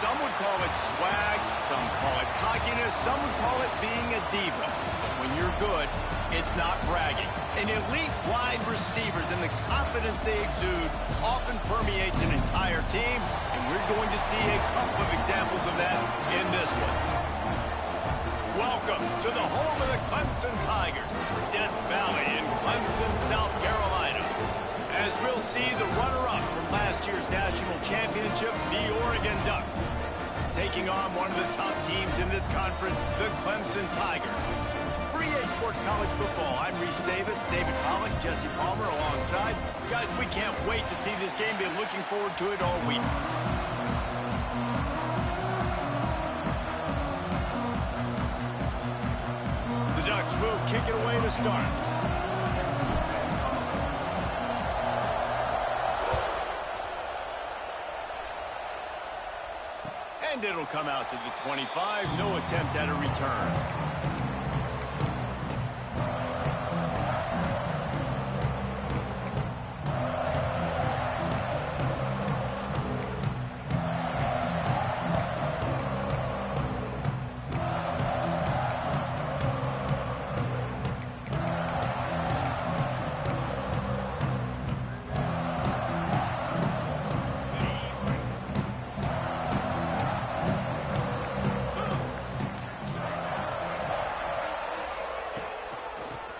Some would call it swag, some call it cockiness, some would call it being a diva. But when you're good, it's not bragging. And elite wide receivers and the confidence they exude often permeates an entire team, and we're going to see a couple of examples of that in this one. Welcome to the home of the Clemson Tigers, Death Valley in Clemson, South Carolina. As we'll see the runner-up from last year's national championship, the Oregon Ducks, taking on one of the top teams in this conference, the Clemson Tigers. For EA Sports College Football, I'm Reese Davis, David Pollack, Jesse Palmer alongside. Guys, we can't wait to see this game. Been looking forward to it all week. The Ducks will kick it away to start. And it'll come out to the 25. No attempt at a return.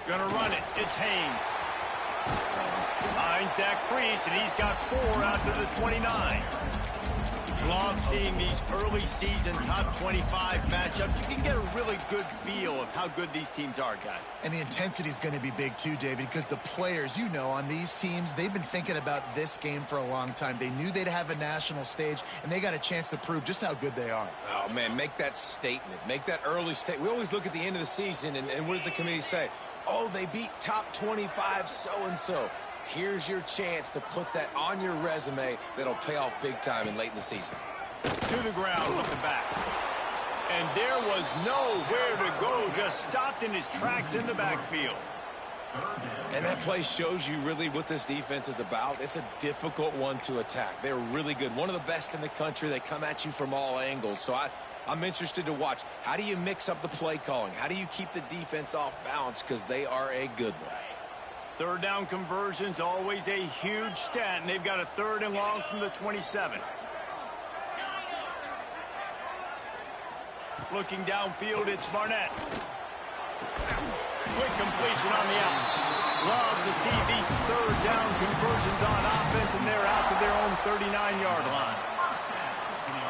Gonna run it. It's Haynes. Finds Zach Priest, and he's got 4 out to the 29. Love seeing these early season top 25 matchups. You can get a really good feel of how good these teams are, guys. And the intensity is going to be big too, David, because the players, you know, on these teams, they've been thinking about this game for a long time. They knew they'd have a national stage, and they got a chance to prove just how good they are. Oh, man, make that statement. Make that early statement. We always look at the end of the season, and what does the committee say? Oh, they beat top 25 so-and-so. Here's your chance to put that on your resume that'll pay off big time and late in the season. To the ground, looking back. And there was nowhere to go, just stopped in his tracks in the backfield. And that play shows you really what this defense is about. It's a difficult one to attack. They're really good. One of the best in the country. They come at you from all angles. So I'm interested to watch. How do you mix up the play calling? How do you keep the defense off balance? Because they are a good one. Third down conversion's always a huge stat, and they've got a 3rd and long from the 27. Looking downfield, it's Barnett. Quick completion on the out. Love to see these 3rd down conversions on offense, and they're out to their own 39-yard line.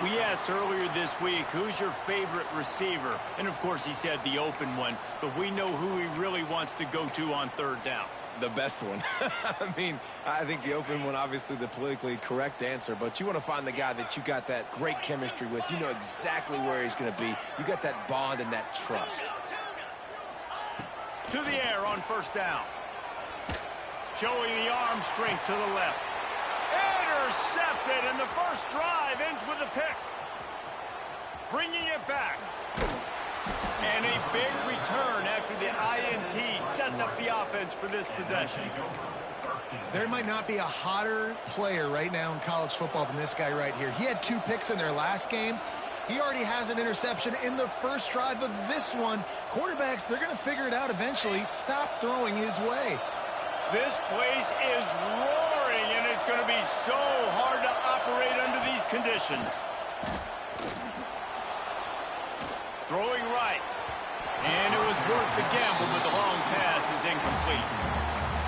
We asked earlier this week, who's your favorite receiver? And, of course, he said the open one, but we know who he really wants to go to on 3rd down. The best one. I mean, I think the open one, obviously the politically correct answer, but you want to find the guy that you got that great chemistry with. You know exactly where he's going to be. You got that bond and that trust. To the air on 1st down. Showing the arm strength to the left. Intercepted, and the first drive ends with a pick. Bringing it back. And a big return after the INT sets up the offense for this possession. There might not be a hotter player right now in college football than this guy right here. He had 2 picks in their last game. He already has an interception in the first drive of this one. Quarterbacks, they're going to figure it out eventually. Stop throwing his way. This place is roaring, and it's going to be so hard to operate under these conditions. Throwing right. And it was worth the gamble, but the long pass is incomplete.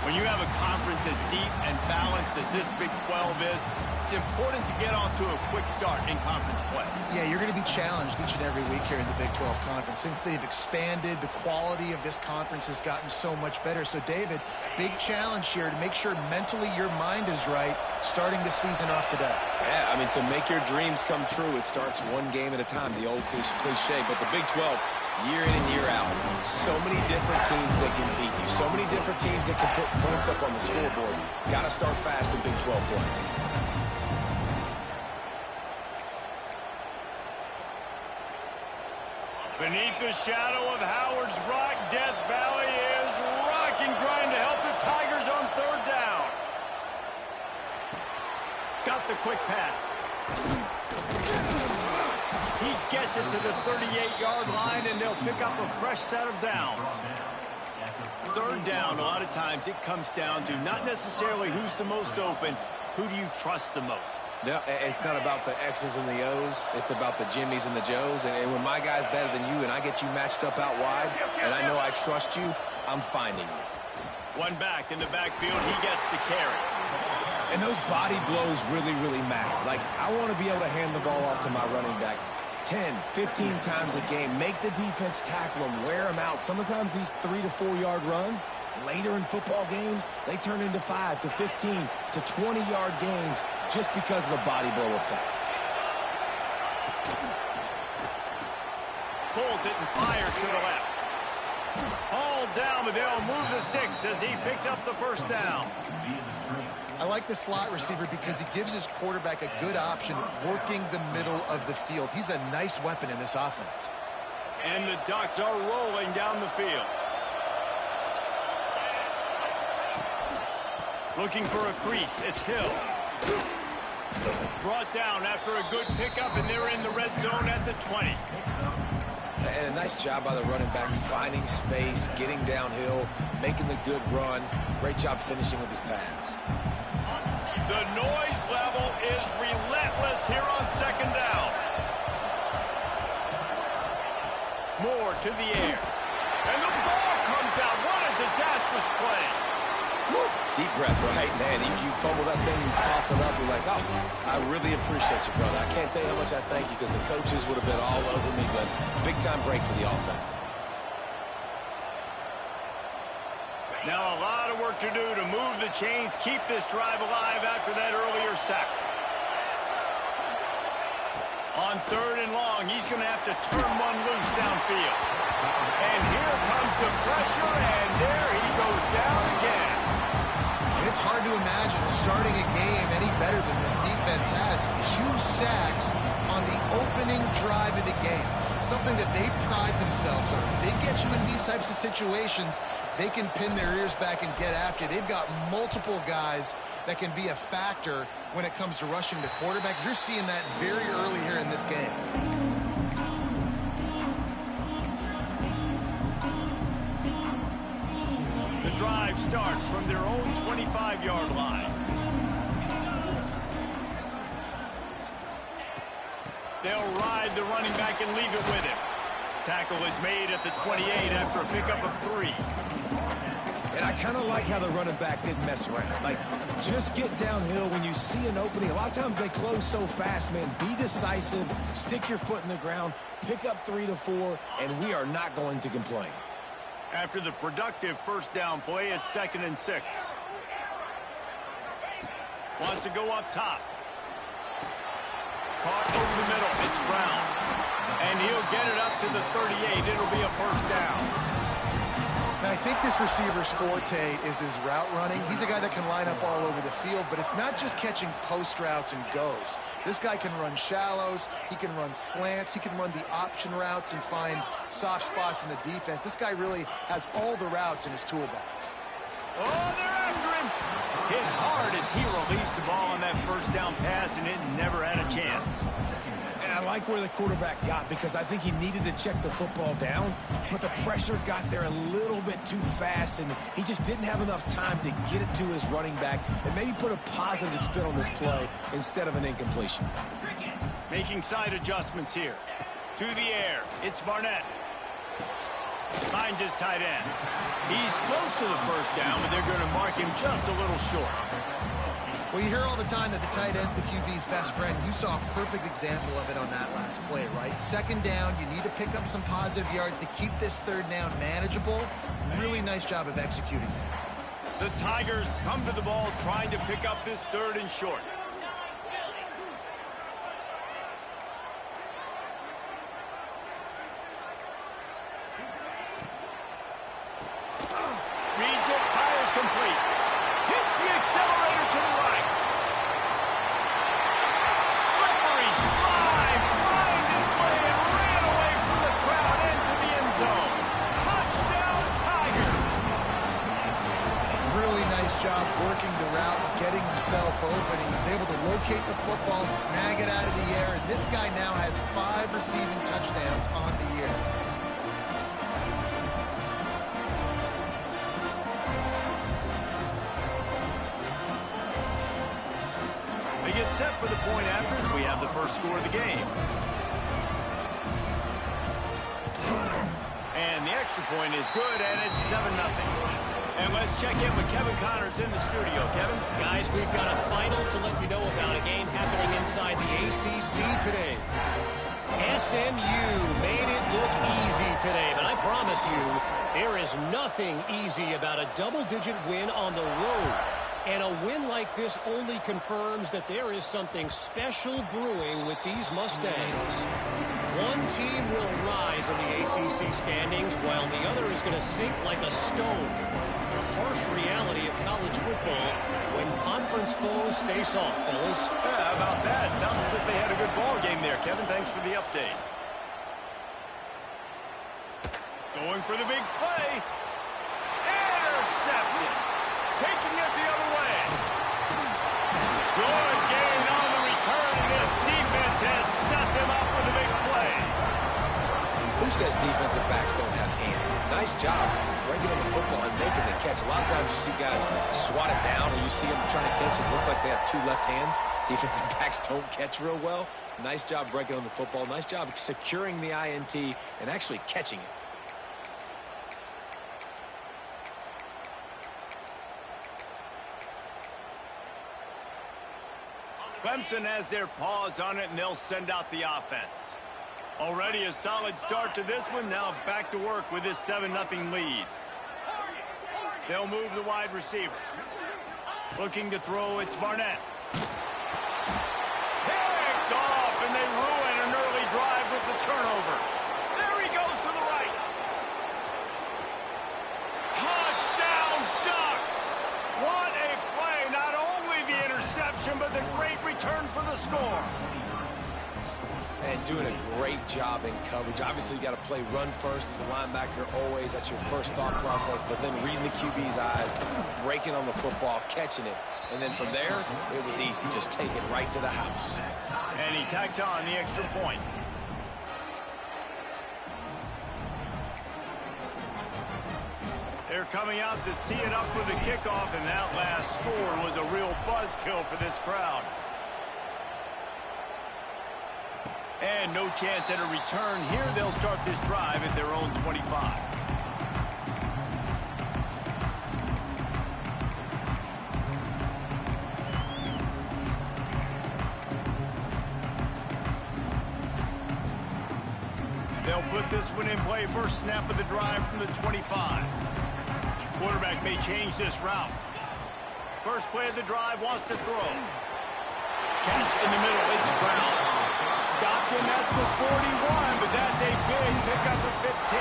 When you have a conference as deep and balanced as this Big 12 is, it's important to get off to a quick start in conference play. Yeah, you're going to be challenged each and every week here in the Big 12 Conference. Since they've expanded, the quality of this conference has gotten so much better. So, David, big challenge here to make sure mentally your mind is right starting the season off today. Yeah, I mean, to make your dreams come true, it starts one game at a time, the old cliche. But the Big 12, year in and year out, so many different teams that can beat you, so many different teams that can put points up on the scoreboard. Got to start fast in Big 12 play. Beneath the shadow of Howard's Rock, Death Valley is rocking, trying to help the Tigers on 3rd down. Got the quick pass. He gets it to the 38-yard line, and they'll pick up a fresh set of downs. Third down, a lot of times it comes down to not necessarily who's the most open, who do you trust the most? Yeah, it's not about the X's and the O's. It's about the Jimmies and the Joes. And when my guy's better than you and I get you matched up out wide and I know I trust you, I'm finding you. One back in the backfield, he gets the carry. And those body blows really, really matter. Like, I want to be able to hand the ball off to my running back 10, 15 times a game. Make the defense tackle them, wear them out. Sometimes these 3 to 4 yard runs, later in football games, they turn into 5 to 15 to 20 yard gains just because of the body blow effect. Pulls it and fires to the left. All down, but they'll move the sticks as he picks up the first down. I like the slot receiver because he gives his quarterback a good option working the middle of the field. He's a nice weapon in this offense. And the Ducks are rolling down the field. Looking for a crease. It's Hill. Brought down after a good pickup, and they're in the red zone at the 20. And a nice job by the running back, finding space, getting downhill, making the good run. Great job finishing with his pads. The noise level is relentless here on second down. Moore to the air. And the ball comes out. What a disastrous play. Woo. Deep breath, right? Man, you fumble that thing, you cough it up, you're like, oh, I really appreciate you, brother. I can't tell you how much I thank you because the coaches would have been all over me, but big-time break for the offense. Now a lot of work to do to move the chains, keep this drive alive after that earlier sack. On third and long, he's going to have to turn one loose downfield. And here comes the pressure, and there he goes down again. It's hard to imagine starting a game any better than this defense has. 2 sacks on the opening drive of the game. Something that they pride themselves on. If they get you in these types of situations, they can pin their ears back and get after. They've got multiple guys that can be a factor when it comes to rushing the quarterback. You're seeing that very early here in this game. The drive starts from their own 25-yard line. They'll ride the running back and leave it with him. Tackle is made at the 28 after a pickup of 3. And I kind of like how the running back didn't mess around. Like, just get downhill when you see an opening. A lot of times they close so fast, man. Be decisive, stick your foot in the ground, pick up 3 to 4, and we are not going to complain. After the productive first down play, it's 2nd and 6. Wants to go up top. Caught over the middle. It's Brown. And he'll get it up to the 38. It'll be a first down. Now, I think this receiver's forte is his route running. He's a guy that can line up all over the field, but it's not just catching post routes and goes. This guy can run shallows. He can run slants. He can run the option routes and find soft spots in the defense. This guy really has all the routes in his toolbox. Oh, they're after him. Hit hard as he released the ball on that first down pass, and it never had a chance. And I like where the quarterback got because I think he needed to check the football down, but the pressure got there a little bit too fast, and he just didn't have enough time to get it to his running back and maybe put a positive spin on this play instead of an incompletion. Making side adjustments here. To the air. It's Barnett. Finds his tight end. He's close to the first down, but they're going to mark him just a little short. Well, you hear all the time that the tight end's the QB's best friend. You saw a perfect example of it on that last play, right? Second down, you need to pick up some positive yards to keep this third down manageable. Really nice job of executing that. The Tigers come to the ball trying to pick up this third and short. Reads it, fires complete. Hits the accelerator to the right. Slippery slide, find his way and ran away from the crowd into the end zone. Touchdown, Tiger. Really nice job working the route, getting himself open. He was locate the football, snag it out of the air, and this guy now has 5 receiving touchdowns on the year. They get set for the point after as we have the first score of the game. And the extra point is good, and it's 7-0. And let's check in with Kevin Connors in the studio. Kevin? Guys, we've got a final to let you know about, a game happening inside the ACC today. SMU made it look easy today, but I promise you, there is nothing easy about a double-digit win on the road. And a win like this only confirms that there is something special brewing with these Mustangs. One team will rise in the ACC standings, while the other is going to sink like a stone. The harsh reality of college football when conference foes face off, fellas. Yeah, how about that? Sounds as if they had a good ball game there, Kevin. Thanks for the update. Going for the big play. Intercepted. Taking it the other way. Good gain on the return, and this defense has set them up with a big play. Who says defensive backs don't have hands? Nice job breaking on the football and making the catch. A lot of times you see guys swat it down, or you see them trying to catch it. It looks like they have 2 left hands. Defensive backs don't catch real well. Nice job breaking on the football. Nice job securing the INT and actually catching it. Clemson has their paws on it, and they'll send out the offense. Already a solid start to this one. Now back to work with this 7-0 lead. They'll move the wide receiver. Looking to throw, it's Barnett. Picked off, and they ruin an early drive with the turnover. There he goes to the right. Touchdown, Ducks! What a play. Not only the interception, but the great return for the score. And doing a great job in coverage. Obviously, you got to play run first as a linebacker always. That's your first thought process. But then reading the QB's eyes, breaking on the football, catching it. And then from there, it was easy. Just take it right to the house. And he tacked on the extra point. They're coming out to tee it up for the kickoff, and that last score was a real buzzkill for this crowd. And no chance at a return here. They'll start this drive at their own 25. They'll put this one in play. First snap of the drive from the 25. Quarterback may change this route. First play of the drive, wants to throw. Catch in the middle. It's Brown. Stopped him at the 41, but that's a big pickup of 15.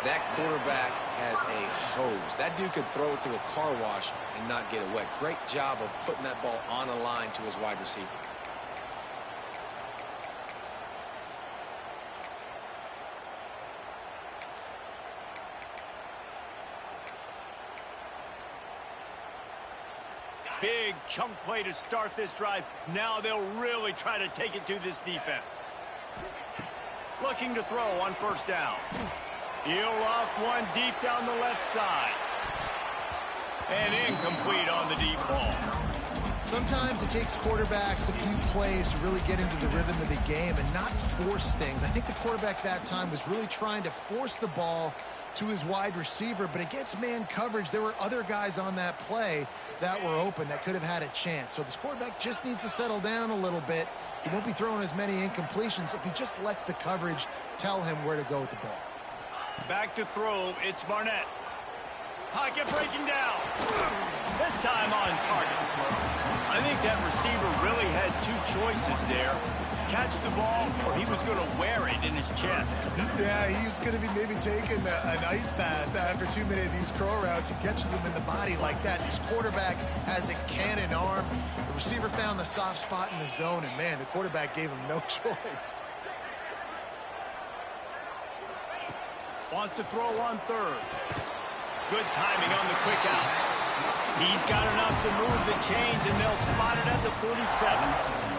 That quarterback has a hose. That dude could throw it through a car wash and not get it wet. Great job of putting that ball on a line to his wide receiver. Big chunk play to start this drive. Now they'll really try to take it to this defense. Looking to throw on first down. He'll off one deep down the left side. And incomplete on the deep ball. Sometimes it takes quarterbacks a few plays to really get into the rhythm of the game and not force things. I think the quarterback that time was really trying to force the ball to his wide receiver, but against man coverage, there were other guys on that play that were open that could have had a chance. So this quarterback just needs to settle down a little bit. He won't be throwing as many incompletions if he just lets the coverage tell him where to go with the ball. Back to throw, it's Barnett. Pocket breaking down. This time on target. I think that receiver really had 2 choices there. Catch the ball, or he was going to wear it in his chest. Yeah, he was going to be maybe taking an ice bath after too many of these curl routes. He catches them in the body like that. This quarterback has a cannon arm. The receiver found the soft spot in the zone, and man, the quarterback gave him no choice. Wants to throw on third. Good timing on the quick out. He's got enough to move the chains, and they'll spot it at the 47.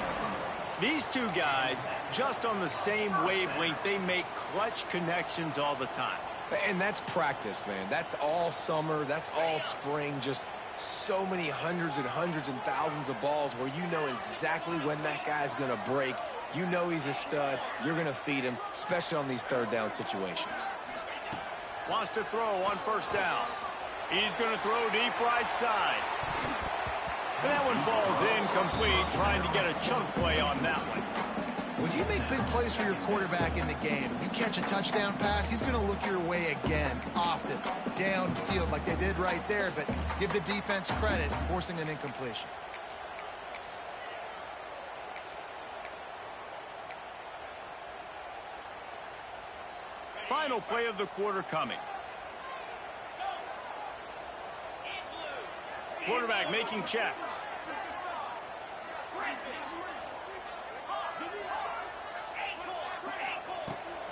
These two guys, just on the same wavelength, they make clutch connections all the time. And that's practice, man. That's all summer. That's all spring. Just so many hundreds and thousands of balls where you know exactly when that guy's going to break. You know he's a stud. You're going to feed him, especially on these third down situations. Wants to throw on first down. He's going to throw deep right side. And that one falls incomplete, trying to get a chunk play on that one. When you make big plays for your quarterback in the game, you catch a touchdown pass, he's going to look your way again, often, downfield like they did right there, but give the defense credit, forcing an incompletion. Final play of the quarter coming. Quarterback making checks.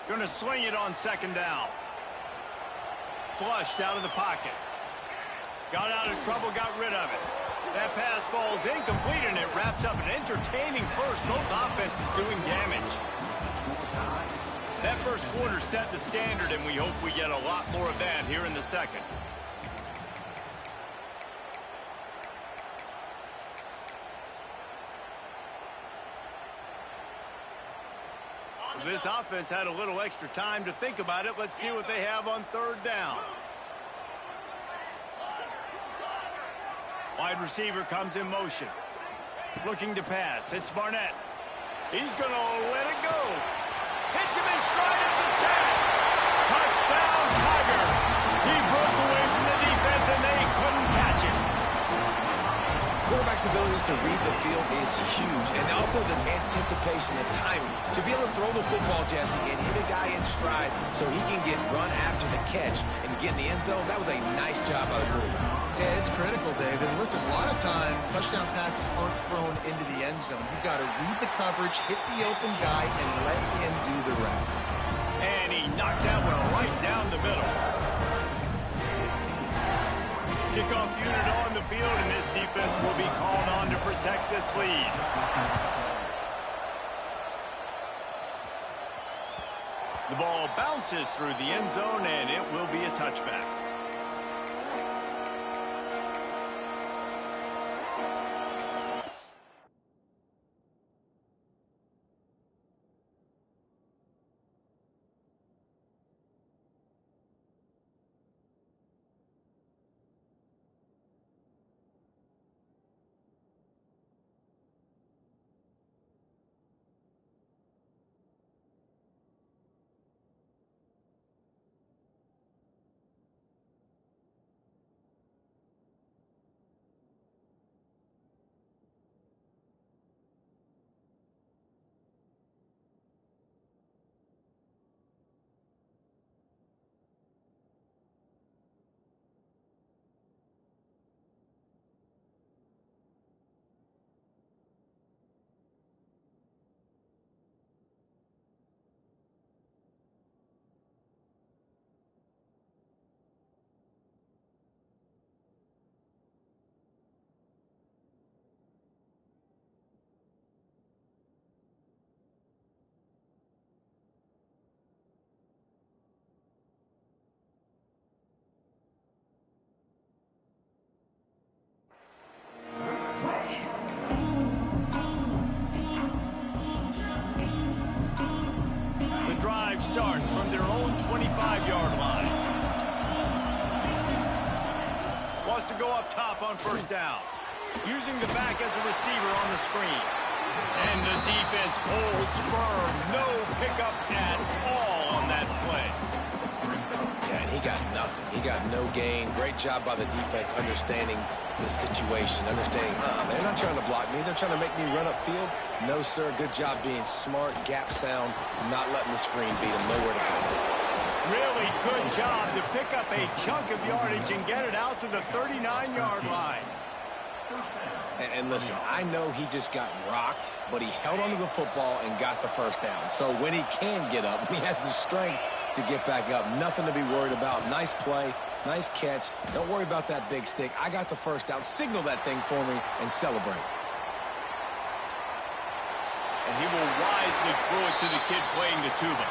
Going to swing it on second down. Flushed out of the pocket. Got out of trouble, got rid of it. That pass falls incomplete, and it wraps up an entertaining first. Both offenses doing damage. That first quarter set the standard, and we hope we get a lot more of that here in the second. This offense had a little extra time to think about it. Let's see what they have on third down. Wide receiver comes in motion. Looking to pass. It's Barnett. He's going to let it go. Hits him in stride at the 10. Touchdown, Tiger. He broke away from the defense, and they couldn't catch him. Quarterback's abilities to read the field is huge, and also the anticipation, the timing. To be able to throw the football, Jesse, and hit a guy in stride so he can get run after the catch and get in the end zone, that was a nice job by the quarterback. Yeah, it's critical, Dave. And listen, a lot of times touchdown passes aren't thrown into the end zone. You've got to read the coverage, hit the open guy, and let him do the rest. And he knocked that one right down the middle. Kickoff unit on the field, and this defense will be called on to protect this lead. The ball bounces through the end zone, and it will be a touchback. Starts from their own 25-yard line. Wants to go up top on first down. Using the back as a receiver on the screen. And the defense holds firm. No pickup at all on that play. Yeah, and he got nothing. He got no gain. Great job by the defense understanding the situation, understanding, they're not trying to block me. They're trying to make me run upfield. No, sir. Good job being smart, gap sound, not letting the screen beat him. Nowhere to go. Really good job to pick up a chunk of yardage and get it out to the 39-yard line. And listen, I know he just got rocked, but he held onto the football and got the first down. So when he can get up, when he has the strength, to get back up. Nothing to be worried about. Nice play, nice catch. Don't worry about that big stick. I got the first down. Signal that thing for me and celebrate. And he will wisely throw it to the kid playing the tuba.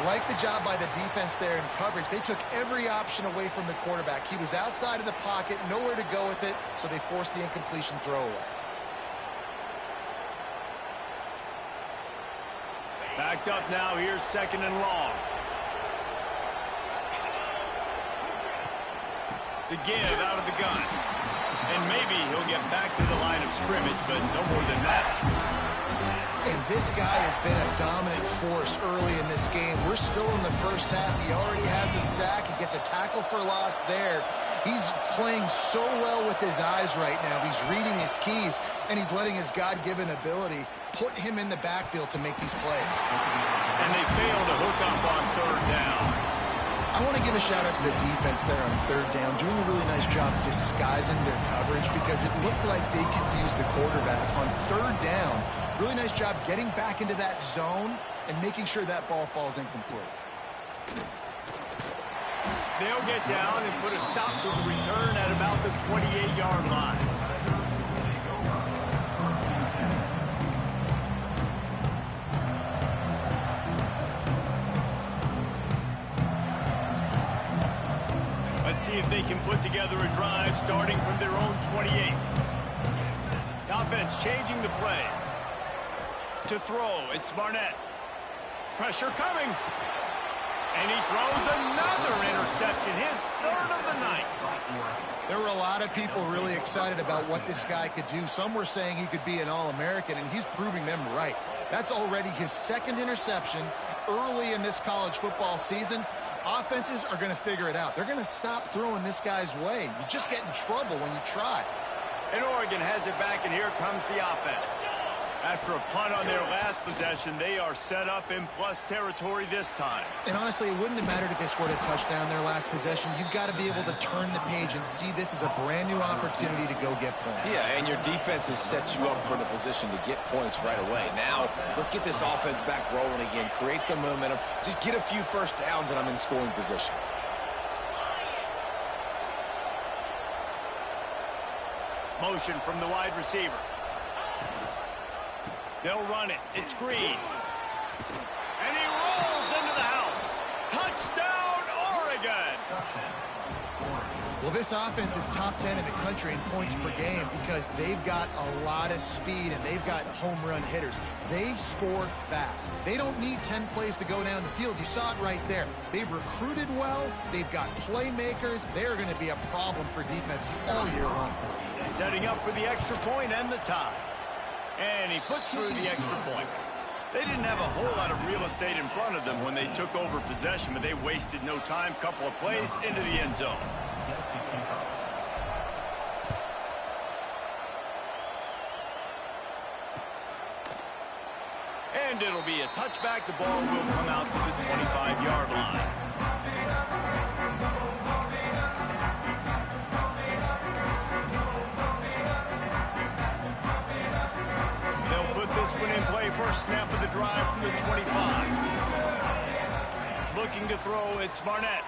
Like the job by the defense there in coverage. They took every option away from the quarterback. He was outside of the pocket, nowhere to go with it, so they forced the incompletion throw away. Backed up now. Here's 2nd and long. The give out of the gun. And maybe he'll get back to the line of scrimmage, but no more than that. And this guy has been a dominant force early in this game. We're still in the first half. He already has a sack. He gets a tackle for loss there. He's playing so well with his eyes right now. He's reading his keys, and he's letting his God-given ability put him in the backfield to make these plays. And they fail to hook up on 3rd down. I want to give a shout-out to the defense there on 3rd down, doing a really nice job disguising their coverage because it looked like they confused the quarterback on 3rd down. Really nice job getting back into that zone and making sure that ball falls incomplete. They'll get down and put a stop to the return at about the 28-yard line. Let's see if they can put together a drive starting from their own 28. The offense changing the play. To throw, it's Barnett. Pressure coming. And he throws another interception, his 3rd of the night. There were a lot of people really excited about what this guy could do. Some were saying he could be an All-American, and he's proving them right. That's already his 2nd interception early in this college football season. Offenses are going to figure it out. They're going to stop throwing this guy's way. You just get in trouble when you try. And Oregon has it back, and here comes the offense. After a punt on their last possession, they are set up in plus territory this time. And honestly, it wouldn't have mattered if they scored a touchdown their last possession. You've got to be able to turn the page and see this as a brand new opportunity to go get points. Yeah, and your defense has set you up for the position to get points right away. Now, let's get this offense back rolling again, create some momentum, just get a few first downs, and I'm in scoring position. Motion from the wide receiver. They'll run it. It's Green. And he rolls into the house. Touchdown, Oregon! Well, this offense is top 10 in the country in points per game because they've got a lot of speed and they've got home run hitters. They score fast. They don't need 10 plays to go down the field. You saw it right there. They've recruited well. They've got playmakers. They're going to be a problem for defenses all year long. Setting up for the extra point and the tie. And he puts through the extra point. They didn't have a whole lot of real estate in front of them when they took over possession, but they wasted no time. Couple of plays into the end zone. And it'll be a touchback. The ball will come out to the 25-yard line. In play, first snap of the drive from the 25. Looking to throw, it's Barnett.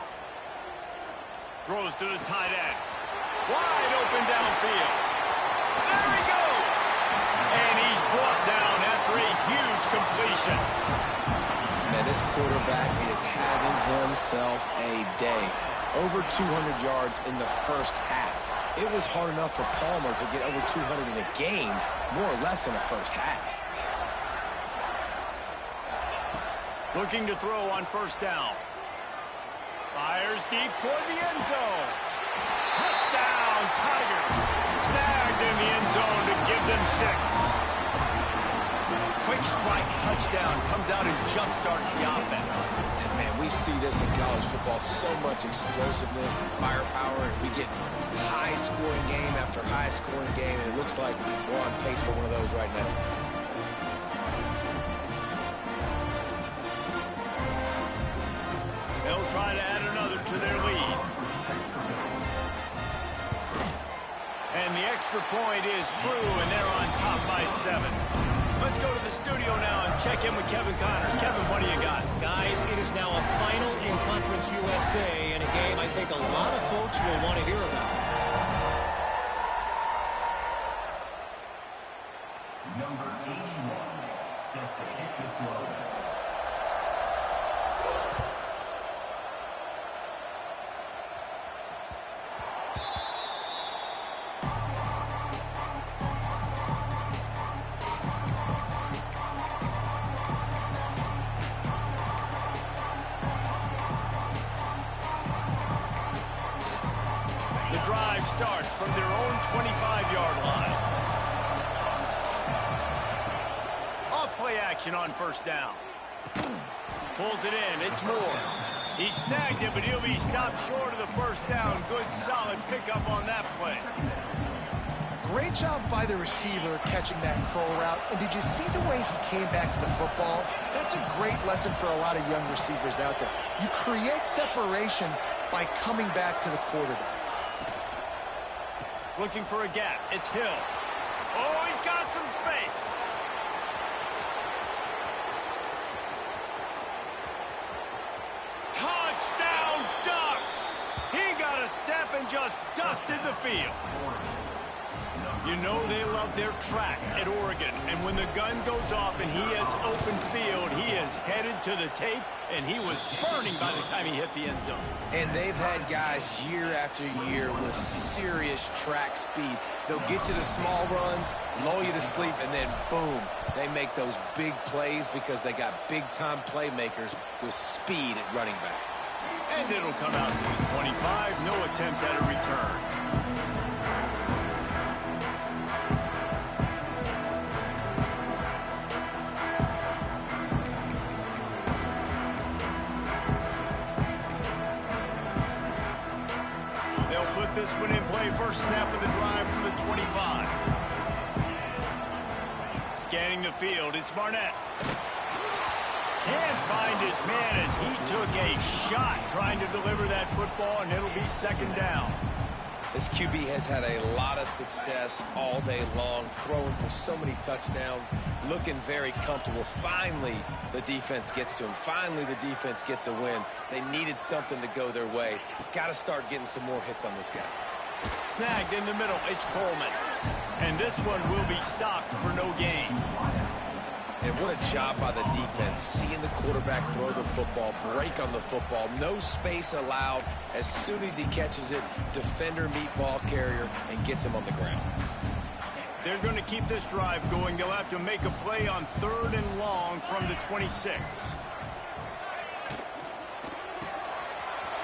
Throws to the tight end. Wide open downfield. There he goes! And he's brought down after a huge completion. Man, this quarterback is having himself a day. Over 200 yards in the first half. It was hard enough for Palmer to get over 200 in a game, more or less in the first half. Looking to throw on first down. Fires deep toward the end zone. Touchdown, Tigers. Snagged in the end zone to give them 6. Quick strike touchdown comes out and jump-starts the offense. And, man, we see this in college football, so much explosiveness and firepower, and we get high-scoring game after high-scoring game, and it looks like we're on pace for one of those right now. They'll try to add another to their lead. And the extra point is true, and they're on top by 7. Let's go to the studio now and check in with Kevin Connors. Kevin, what do you got? Guys, it is now a final in Conference USA in a game I think a lot of folks will want to hear about. Number 81, set to hit this one. The drive starts from their own 25-yard line. Off-play action on first down. Pulls it in. It's Moore. He snagged it, but he'll be stopped short of the first down. Good, solid pickup on that play. Great job by the receiver catching that curl route. And did you see the way he came back to the football? That's a great lesson for a lot of young receivers out there. You create separation by coming back to the quarterback. Looking for a gap. It's Hill. Oh, he's got some space. Touchdown, Ducks! He got a step and just dusted the field. You know they love their track at Oregon, and when the gun goes off and he hits open field, he is headed to the tape, and he was burning by the time he hit the end zone. And they've had guys year after year with serious track speed. They'll get you the small runs, lull you to sleep, and then boom, they make those big plays because they got big-time playmakers with speed at running back. And it'll come out to the 25, no attempt at a return. This one in play, first snap of the drive from the 25. Scanning the field, it's Barnett. Can't find his man as he took a shot trying to deliver that football, and it'll be second down. This QB has had a lot of success all day long, throwing for so many touchdowns, looking very comfortable. Finally, the defense gets to him. Finally, the defense gets a win. They needed something to go their way. Got to start getting some more hits on this guy. Snagged in the middle, it's Coleman. And this one will be stopped for no gain. And what a job by the defense, seeing the quarterback throw the football, break on the football, no space allowed. As soon as he catches it, defender meet ball carrier and gets him on the ground. They're going to keep this drive going. They'll have to make a play on 3rd and long from the 26.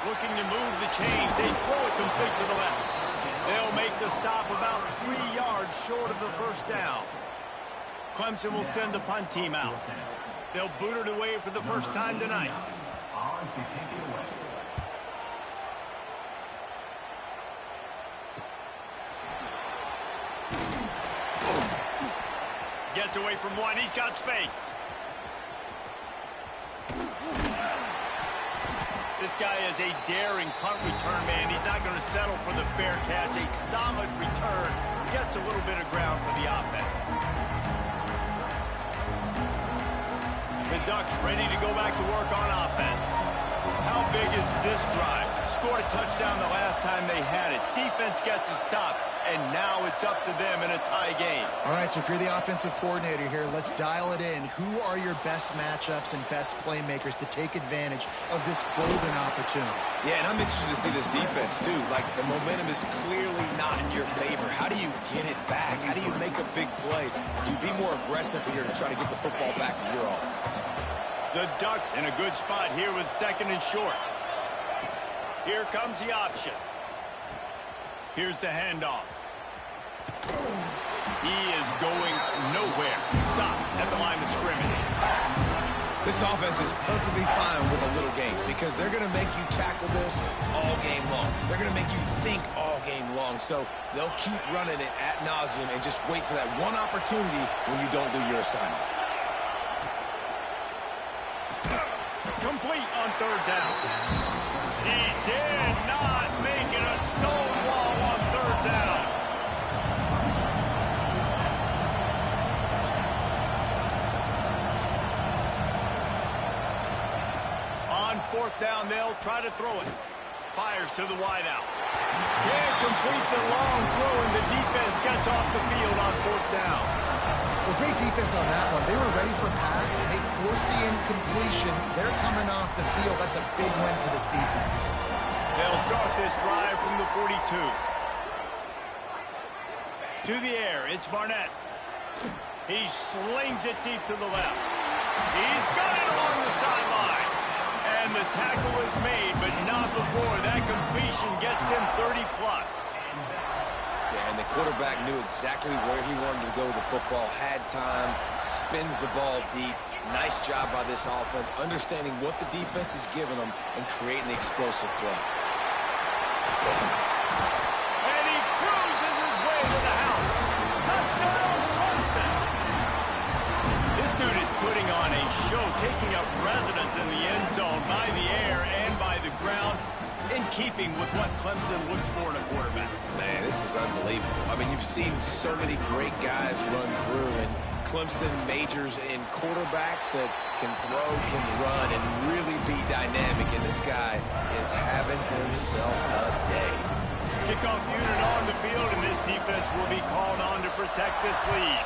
Looking to move the chains. They throw it complete to the left. They'll make the stop about 3 yards short of the first down. Clemson will send the punt team out. They'll boot it away for the first time tonight. Gets away from one. He's got space. This guy is a daring punt return man. He's not going to settle for the fair catch. A solid return. Gets a little bit of ground for the offense. The Ducks ready to go back to work on offense. How big is this drive? Scored a touchdown the last time they had it. Defense gets a stop, and now it's up to them in a tie game. All right, so if you're the offensive coordinator here, let's dial it in. Who are your best matchups and best playmakers to take advantage of this golden opportunity? Yeah, and I'm interested to see this defense, too. Like, the momentum is clearly not in your favor. How do you get it back? How do you make a big play? You be more aggressive here to try to get the football back to your offense. The Ducks in a good spot here with 2nd and short. Here comes the option. Here's the handoff. He is going nowhere. Stop at the line of scrimmage. This offense is perfectly fine with a little game because they're going to make you tackle this all game long. They're going to make you think all game long. So they'll keep running it ad nauseum and just wait for that one opportunity when you don't do your assignment. Complete on 3rd down. He did not make it a stonewall on 3rd down. fourth down, they'll try to throw it. Fires to the wideout. Can't complete the long throw, and the defense gets off the field on fourth down. Well, great defense on that one. They were ready for pass, and they forced the incompletion. They're coming off the field. That's a big win for this defense. They'll start this drive from the 42. To the air, it's Barnett. He slings it deep to the left. He's got it along the sideline. And the tackle is made, but not before that completion gets him 30-plus. Yeah, and the quarterback knew exactly where he wanted to go with the football, had time, spins the ball deep. Nice job by this offense, understanding what the defense is giving them and creating the explosive play. And he cruises his way to the house. Touchdown, Clemson. This dude is putting on a show, taking up residence in the end zone by the air and by the ground, in keeping with what Clemson looks for in a quarterback. Man, this is unbelievable. I mean, you've seen so many great guys run through, and Clemson majors in quarterbacks that can throw, can run, and really be dynamic. And this guy is having himself a day. Kickoff unit on the field, and this defense will be called on to protect this lead.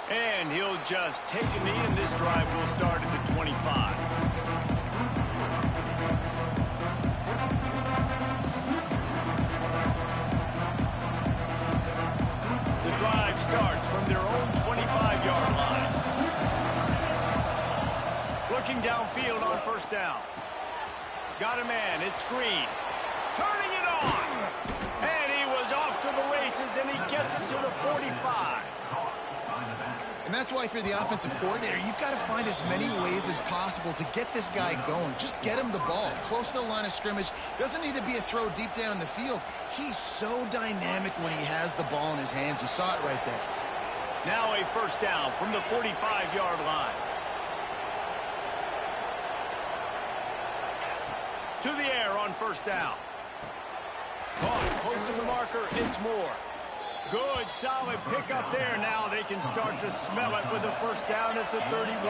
And he'll just take a knee, and this drive will start at the 25. The drive starts from their own 25-yard line. Looking downfield on first down. Got a man, it's Green. Turning it on! And he was off to the races, and he gets it to the 45. And that's why, if you're the offensive coordinator, you've got to find as many ways as possible to get this guy going. Just get him the ball close to the line of scrimmage. Doesn't need to be a throw deep down the field. He's so dynamic when he has the ball in his hands. You saw it right there. Now a first down from the 45-yard line. To the air on first down. Caught close to the marker, it's Moore. Good, solid pickup there. Now they can start to smell it with a first down at the 31.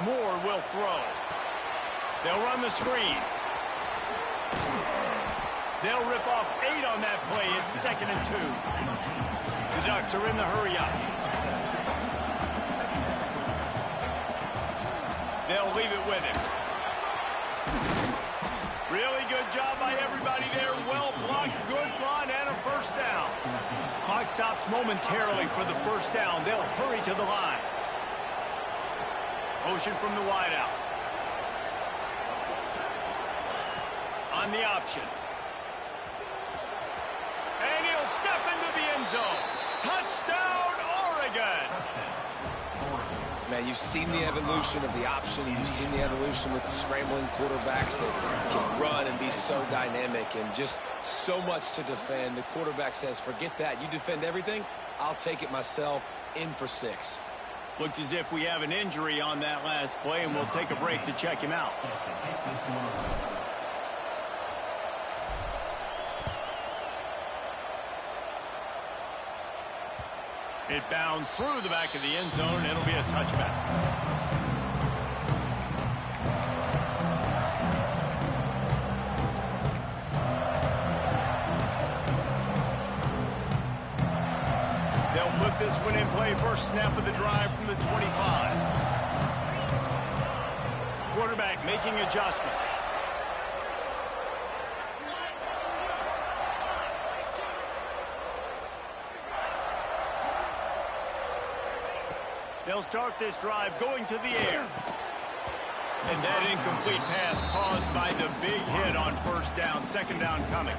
Moore will throw. They'll run the screen. They'll rip off 8 on that play. It's 2nd and 2. The Ducks are in the hurry-up. They'll leave it with him. Really good job by everybody there. Well blocked, good run, and a first down. Clock stops momentarily for the first down. They'll hurry to the line. Motion from the wideout. On the option. And he'll step into the end zone. Touchdown, Oregon! Man, you've seen the evolution of the option. You've seen the evolution with the scrambling quarterbacks that can run and be so dynamic and just so much to defend. The quarterback says, forget that. You defend everything, I'll take it myself. In for 6. Looks as if we have an injury on that last play, and we'll take a break to check him out. It bounds through the back of the end zone, and it'll be a touchback. They'll put this one in play. First snap of the drive from the 25. Quarterback making adjustments. They'll start this drive going to the air. And that incomplete pass caused by the big hit on first down. 2nd down coming.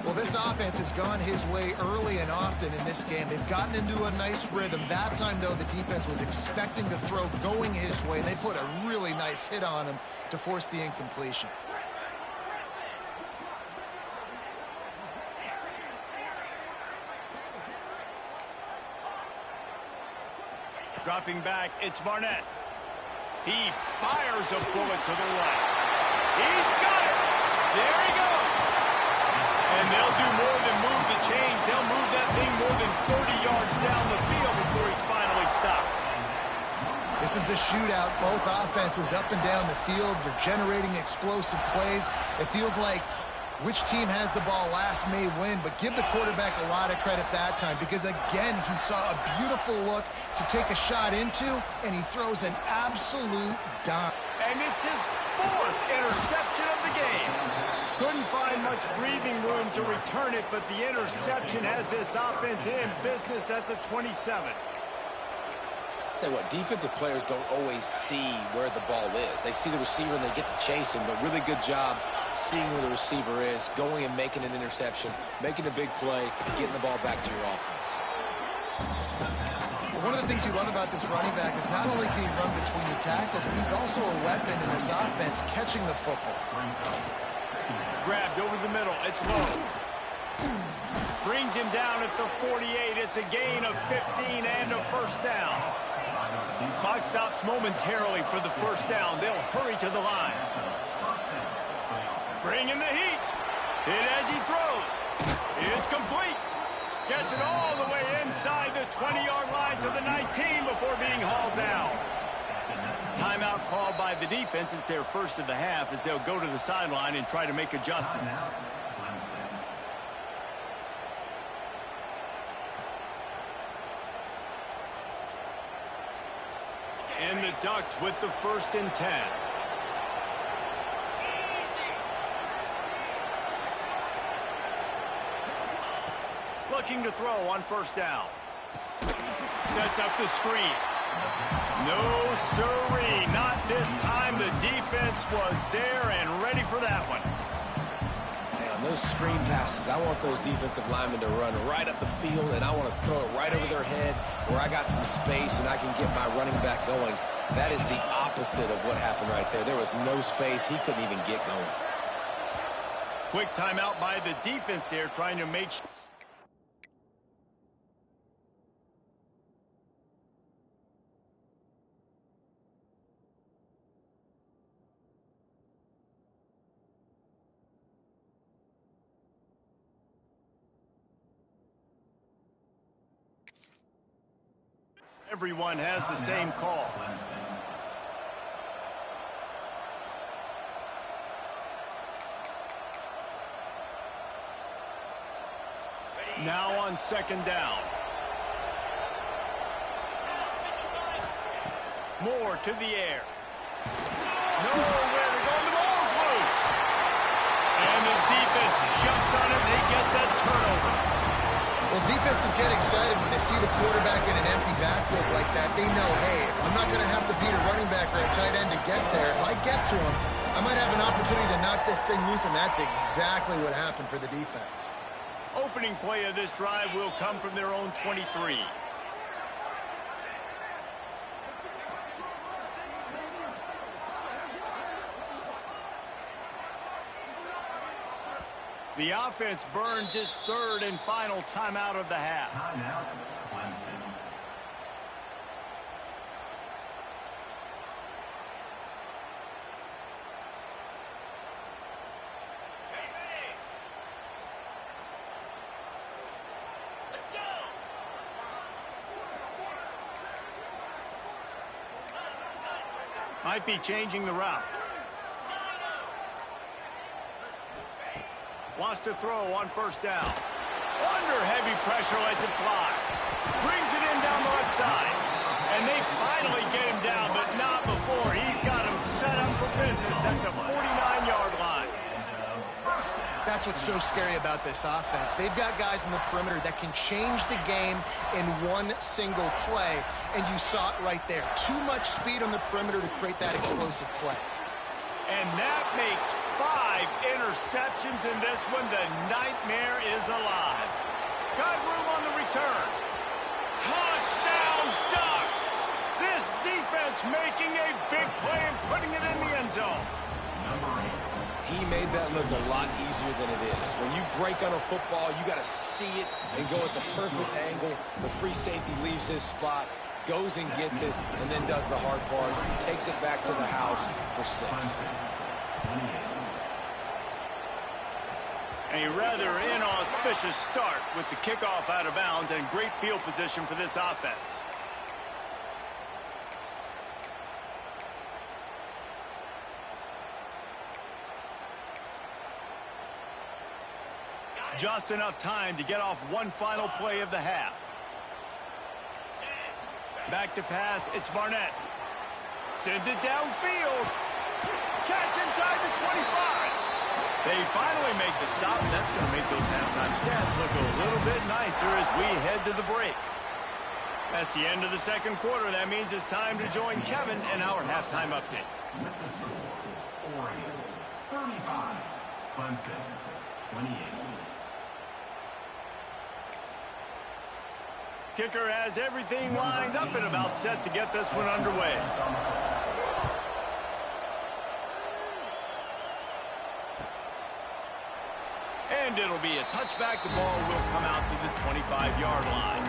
Well, this offense has gone his way early and often in this game. They've gotten into a nice rhythm. That time, though, the defense was expecting to throw going his way. They put a really nice hit on him to force the incompletion. Dropping back, it's Barnett. He fires a bullet to the right. He's got it. There he goes. And they'll do more than move the chains. They'll move that thing more than 30 yards down the field before he's finally stopped. This is a shootout. Both offenses up and down the field. They're generating explosive plays. It feels like which team has the ball last may win, but give the quarterback a lot of credit that time because, again, he saw a beautiful look to take a shot into, and he throws an absolute dime. And it's his 4th interception of the game. Couldn't find much breathing room to return it, but the interception has this offense in business at the 27. Tell you what, defensive players don't always see where the ball is. They see the receiver and they get to chase him, but really good job seeing where the receiver is, going and making an interception, making a big play, and getting the ball back to your offense. One of the things you love about this running back is not only can he run between the tackles, but he's also a weapon in this offense, catching the football. Grabbed over the middle. It's low. Brings him down at the 48. It's a gain of 15 and a first down. Clock stops momentarily for the first down. They'll hurry to the line. Bringing the heat. Hit as he throws. It's complete. Gets it all the way inside the 20-yard line to the 19 before being hauled down. Timeout called by the defense. It's their first of the half as they'll go to the sideline and try to make adjustments. And the Ducks with the 1st and 10. Looking to throw on first down. Sets up the screen. No siree, not this time. The defense was there and ready for that one. Hey, on those screen passes, I want those defensive linemen to run right up the field, and I want to throw it right over their head where I got some space and I can get my running back going. That is the opposite of what happened right there. There was no space. He couldn't even get going. Quick timeout by the defense there, trying to make sure. Everyone has the same call. Now on second down. Moore to the air. Nowhere to go. The ball's loose. And the defense jumps on it. They get that turnover. Well, defenses get excited when they see the quarterback in an empty backfield like that. They know, hey, I'm not going to have to beat a running back or a tight end to get there. If I get to him, I might have an opportunity to knock this thing loose, and that's exactly what happened for the defense. Opening play of this drive will come from their own 23. The offense burns its 3rd and final timeout of the half. Timeout, Clemson. Might be changing the route. Wants to throw on first down. Under heavy pressure, lets it fly. Brings it in down the left side. And they finally get him down, but not before. He's got him set up for business at the 49-yard line. That's what's so scary about this offense. They've got guys in the perimeter that can change the game in one single play, and you saw it right there. Too much speed on the perimeter to create that explosive play. And that makes 5 interceptions in this one. The nightmare is alive. Got room on the return. Touchdown, Ducks! This defense making a big play and putting it in the end zone. He made that look a lot easier than it is. When you break on a football, you got to see it and go at the perfect angle. The free safety leaves his spot, goes and gets it, and then does the hard part, takes it back to the house for 6. A rather inauspicious start with the kickoff out of bounds and great field position for this offense. Just enough time to get off one final play of the half. Back to pass, it's Barnett. Sends it downfield. Catch inside the 25. They finally make the stop, and that's going to make those halftime stats look a little bit nicer as we head to the break. That's the end of the second quarter. That means it's time to join Kevin in our halftime update. With the score, Oregon 35, Clemson 28. Kicker has everything lined up and about set to get this one underway. And it'll be a touchback. The ball will come out to the 25-yard line.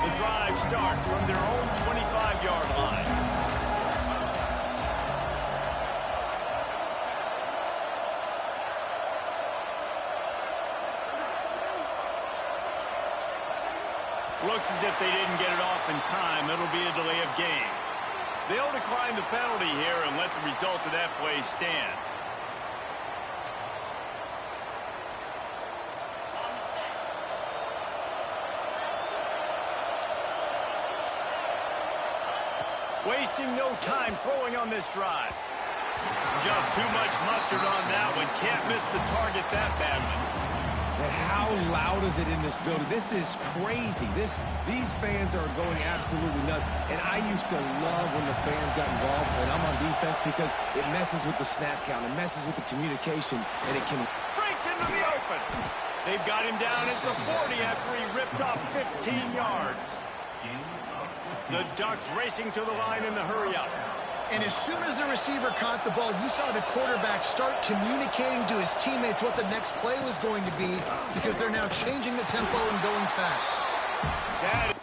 The drive starts from their own 25-yard line. Looks as if they didn't get it off in time. It'll be a delay of game. They'll decline the penalty here and let the result of that play stand. Wasting no time throwing on this drive. Just too much mustard on that one. Can't miss the target that badly. And how loud is it in this building? This is crazy. These fans are going absolutely nuts. And I used to love when the fans got involved when I'm on defense because it messes with the snap count. It messes with the communication, and it can... Breaks into the open. They've got him down at the 40 after he ripped off 15 yards. The Ducks racing to the line in the hurry-up. And as soon as the receiver caught the ball, you saw the quarterback start communicating to his teammates what the next play was going to be because they're now changing the tempo and going fast. That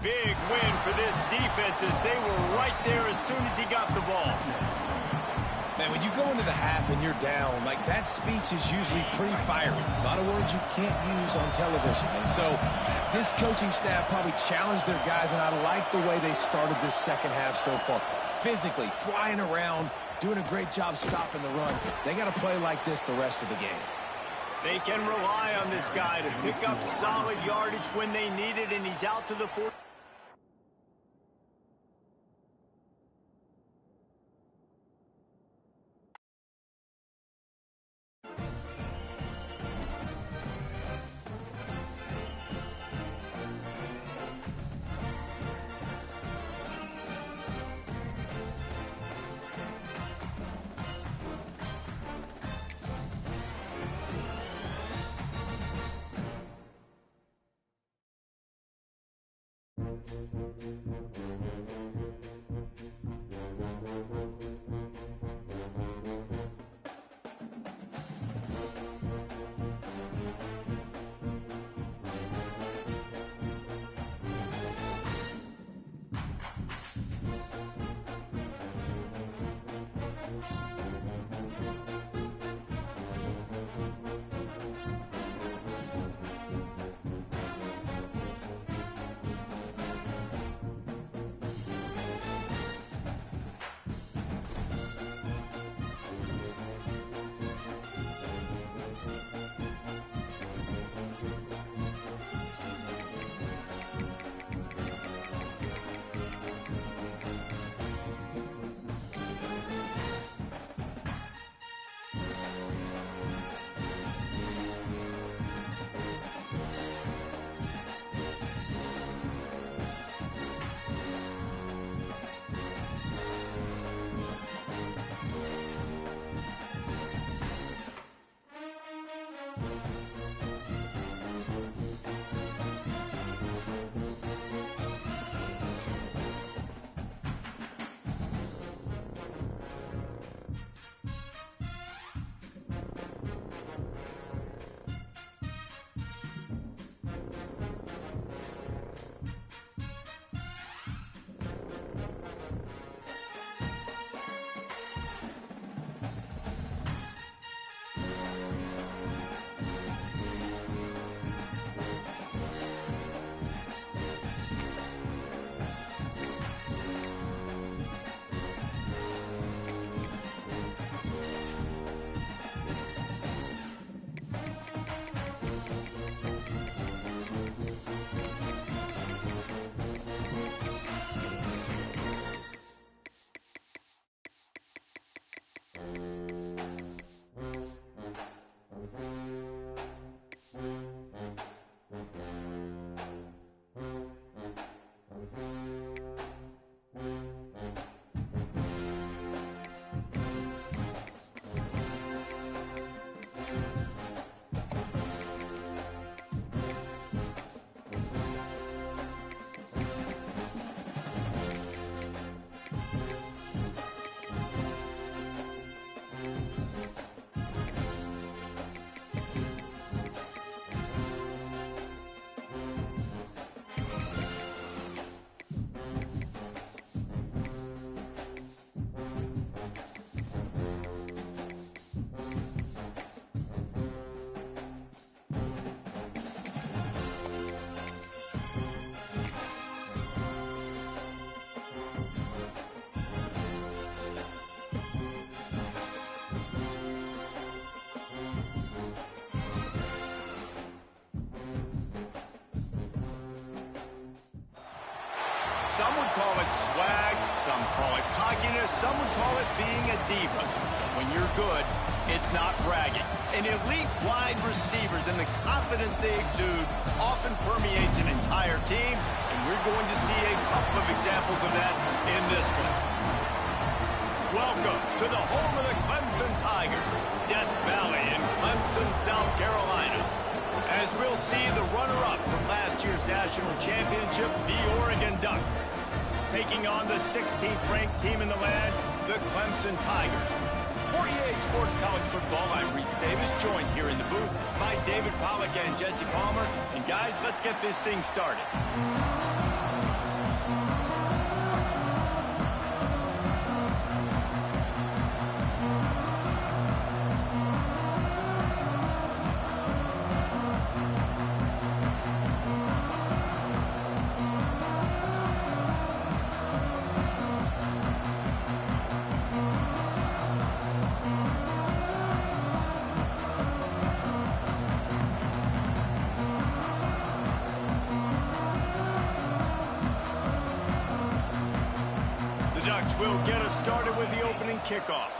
big win for this defense as they were right there as soon as he got the ball. Man, when you go into the half and you're down, like that speech is usually pretty fiery. A lot of words you can't use on television. And so this coaching staff probably challenged their guys, and I like the way they started this second half so far. Physically, flying around, doing a great job stopping the run. They got to play like this the rest of the game. They can rely on this guy to pick up solid yardage when they need it, and he's out to the 40. Some would call it swag, some call it cockiness, some would call it being a diva. When you're good, it's not bragging. And elite wide receivers and the confidence they exude often permeates an entire team, and we're going to see a couple of examples of that in this one. Welcome to the home of the Clemson Tigers, Death Valley in Clemson, South Carolina. As we'll see the runner-up from last year's national championship, the Oregon Ducks, taking on the 16th ranked team in the land, the Clemson Tigers. For EA Sports College Football, I'm Reese Davis, joined here in the booth by David Pollack and Jesse Palmer. And guys, let's get this thing started. Will get us started with the opening kickoff.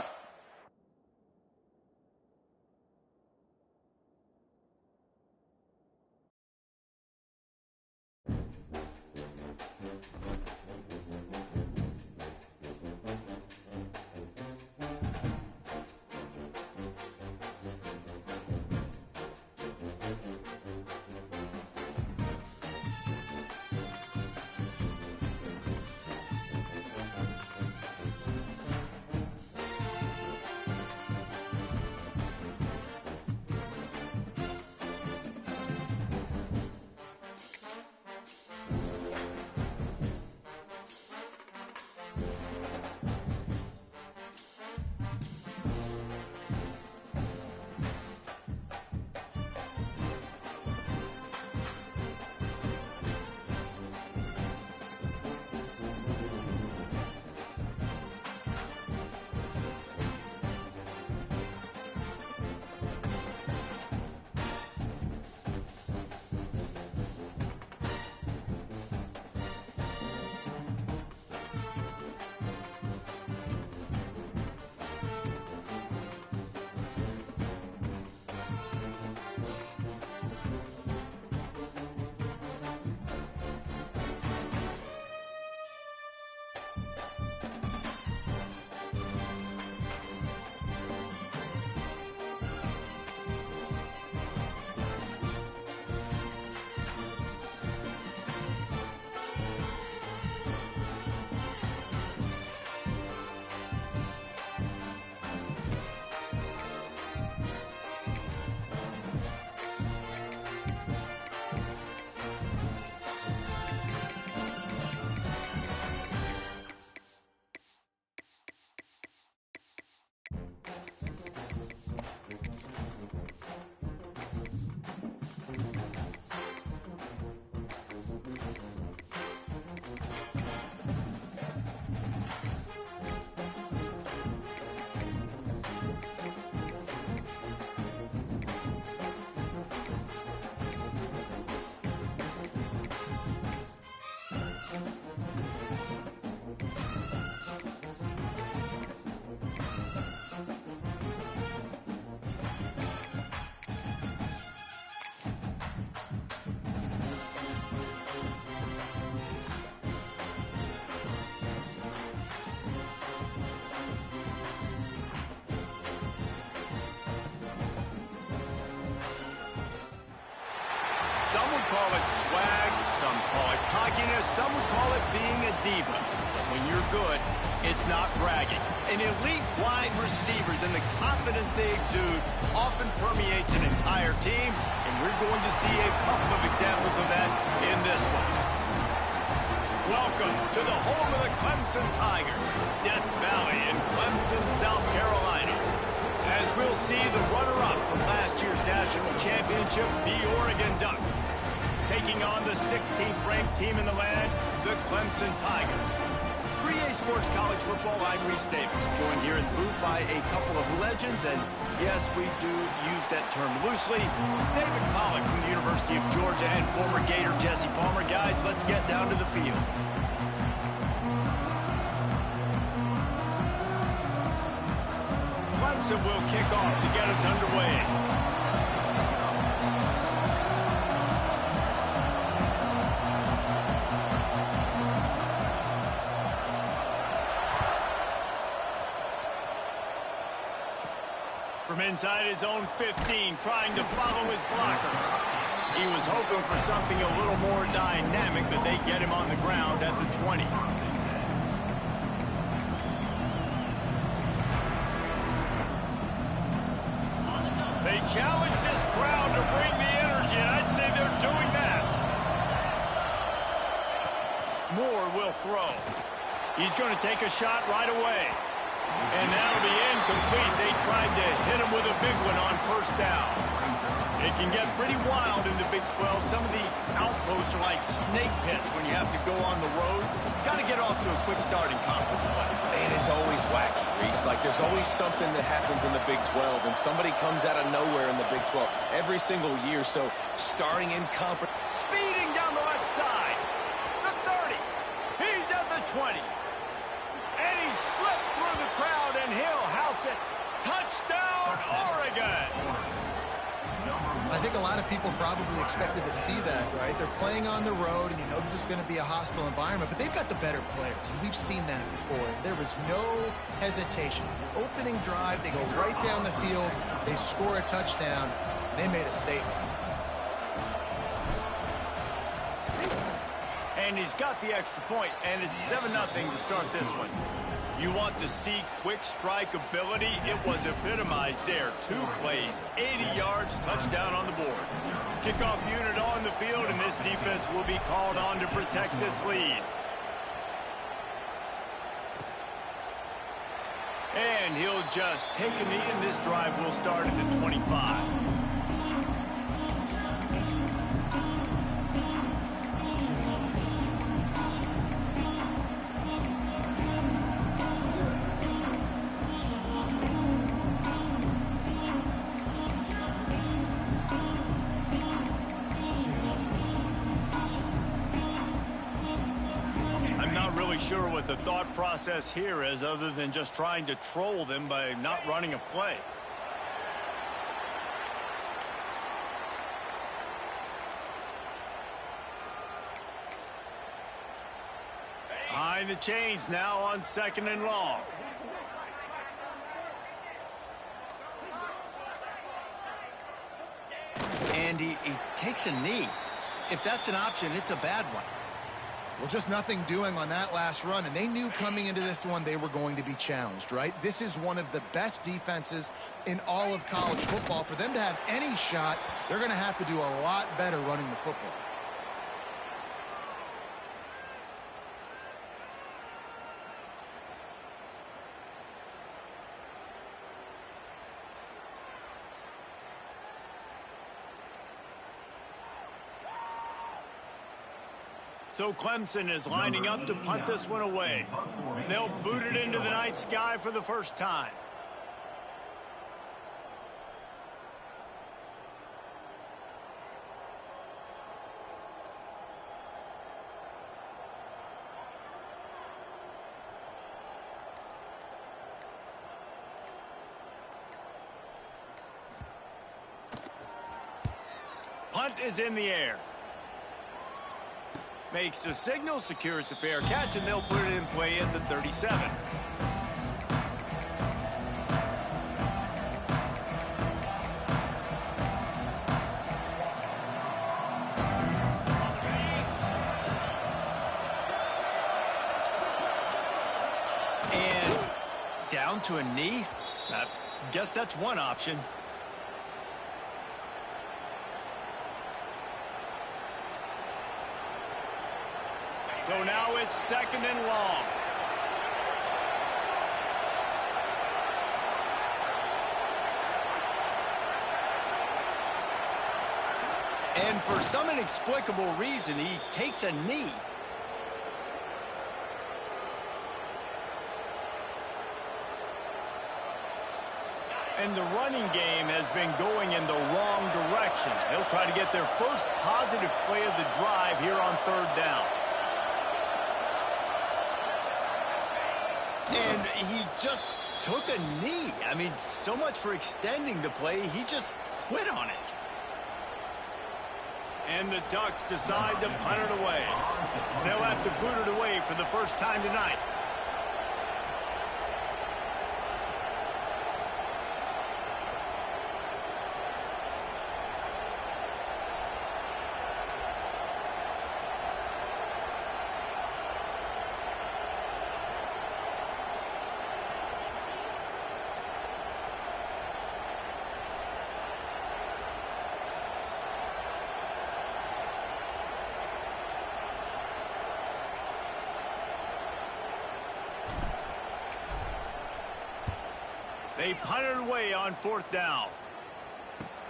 Some would call it swag, some call it cockiness, some would call it being a diva. But when you're good, it's not bragging. And elite wide receivers and the confidence they exude often permeates an entire team, and we're going to see a couple of examples of that in this one. Welcome to the home of the Clemson Tigers, Death Valley in Clemson, South Carolina. As we'll see the runner-up from last year's national championship, the Oregon Ducks, taking on the 16th ranked team in the land, the Clemson Tigers. For EA Sports College Football, I'm Reese Davis, joined here in the booth by a couple of legends, and yes, we do use that term loosely. David Pollack from the University of Georgia and former Gator Jesse Palmer. Guys, let's get down to the field. Clemson will kick off to get us underway. From inside his own 15, trying to follow his blockers. He was hoping for something a little more dynamic, but they get him on the ground at the 20. They challenge this crowd to bring the energy, and I'd say they're doing that. Moore will throw. He's going to take a shot right away. And that'll be incomplete. They tried to hit him with a big one on first down. It can get pretty wild in the Big 12. Some of these outposts are like snake pits when you have to go on the road. Got to get off to a quick start in conference play. It is always wacky, Reese. Like, there's always something that happens in the Big 12, and somebody comes out of nowhere in the Big 12 every single year. So, starting in conference. Speeding down the left side. The 30. He's at the 20. And he slipped through the crowd, and he'll house it. Touchdown, Oregon! I think a lot of people probably expected to see that, right? They're playing on the road, and you know this is going to be a hostile environment, but they've got the better players, and we've seen that before. There was no hesitation. Opening drive, they go right down the field, they score a touchdown, and they made a statement. And he's got the extra point, and it's 7-0 to start this one. You want to see quick strike ability? It was epitomized there. 2 plays, 80 yards, touchdown on the board. Kickoff unit on the field, and this defense will be called on to protect this lead. And he'll just take a knee, and this drive will start at the 25. Sure what the thought process here is, other than just trying to troll them by not running a play. Behind the chains now on 2nd and long. And he takes a knee. If that's an option, it's a bad one. Well, just nothing doing on that last run, and they knew coming into this one they were going to be challenged, right? This is one of the best defenses in all of college football. For them to have any shot, they're going to have to do a lot better running the football. So Clemson is lining up to punt this one away. They'll boot it into the night sky for the first time. Punt is in the air. Makes the signal, secures the fair catch, and they'll put it in play at the 37. And down to a knee? I guess that's one option. So now it's 2nd and long. And for some inexplicable reason, he takes a knee. And the running game has been going in the wrong direction. They'll try to get their first positive play of the drive here on third down. And he just took a knee. I mean, so much for extending the play. He just quit on it. And the Ducks decide to punt it away. They'll have to boot it away for the first time tonight. They punt it away on fourth down.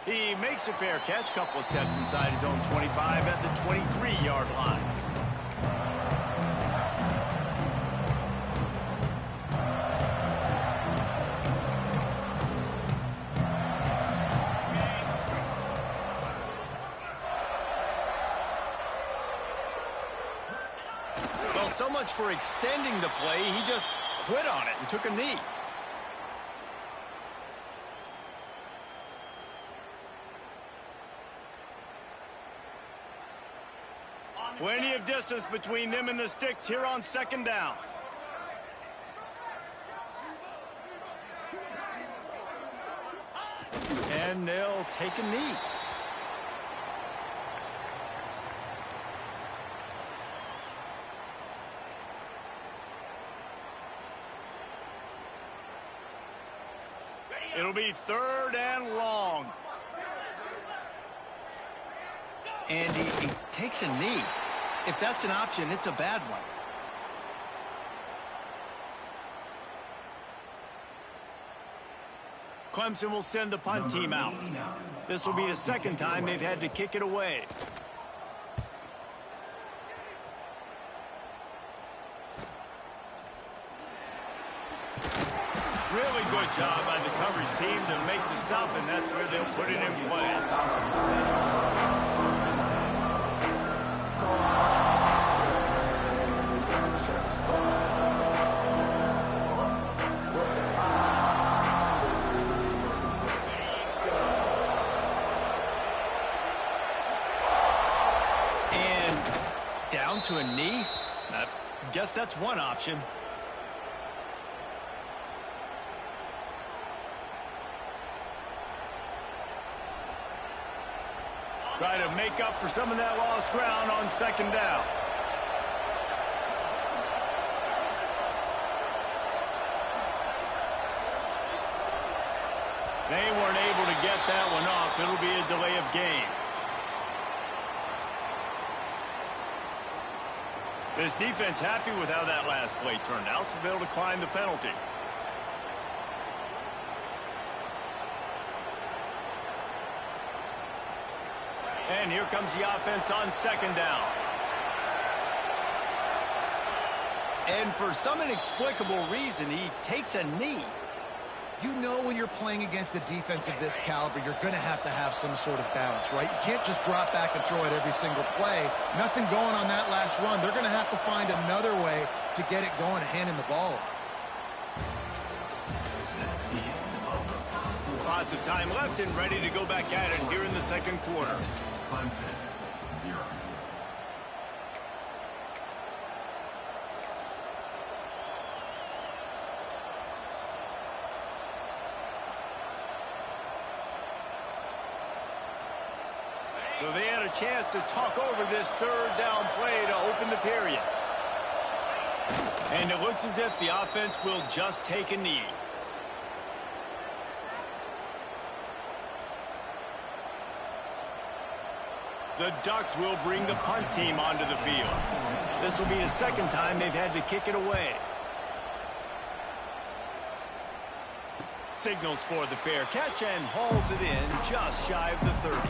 He makes a fair catch, couple of steps inside his own 25 at the 23-yard line. Well, so much for extending the play. He just quit on it and took a knee. Plenty of distance between them and the sticks here on second down. And they'll take a knee. It'll be third and long. And he takes a knee. If that's an option, it's a bad one. Clemson will send the punt team out. This will be the second time they've had to kick it away. Really good job by the coverage team to make the stop, and that's where they'll put it in play. Down to a knee? I guess that's one option. Try to make up for some of that lost ground on second down. They weren't able to get that one off. It'll be a delay of game. This defense happy with how that last play turned out, so they'll decline the penalty. And here comes the offense on second down. And for some inexplicable reason, he takes a knee. You know when you're playing against a defense of this caliber, you're going to have some sort of balance, right? You can't just drop back and throw it every single play. Nothing going on that last run. They're going to have to find another way to get it going, handing the ball off. Lots of time left and ready to go back at it here in the second quarter. So they had a chance to talk over this third down play to open the period. And it looks as if the offense will just take a knee. The Ducks will bring the punt team onto the field. This will be the second time they've had to kick it away. Signals for the fair catch and hauls it in just shy of the 30.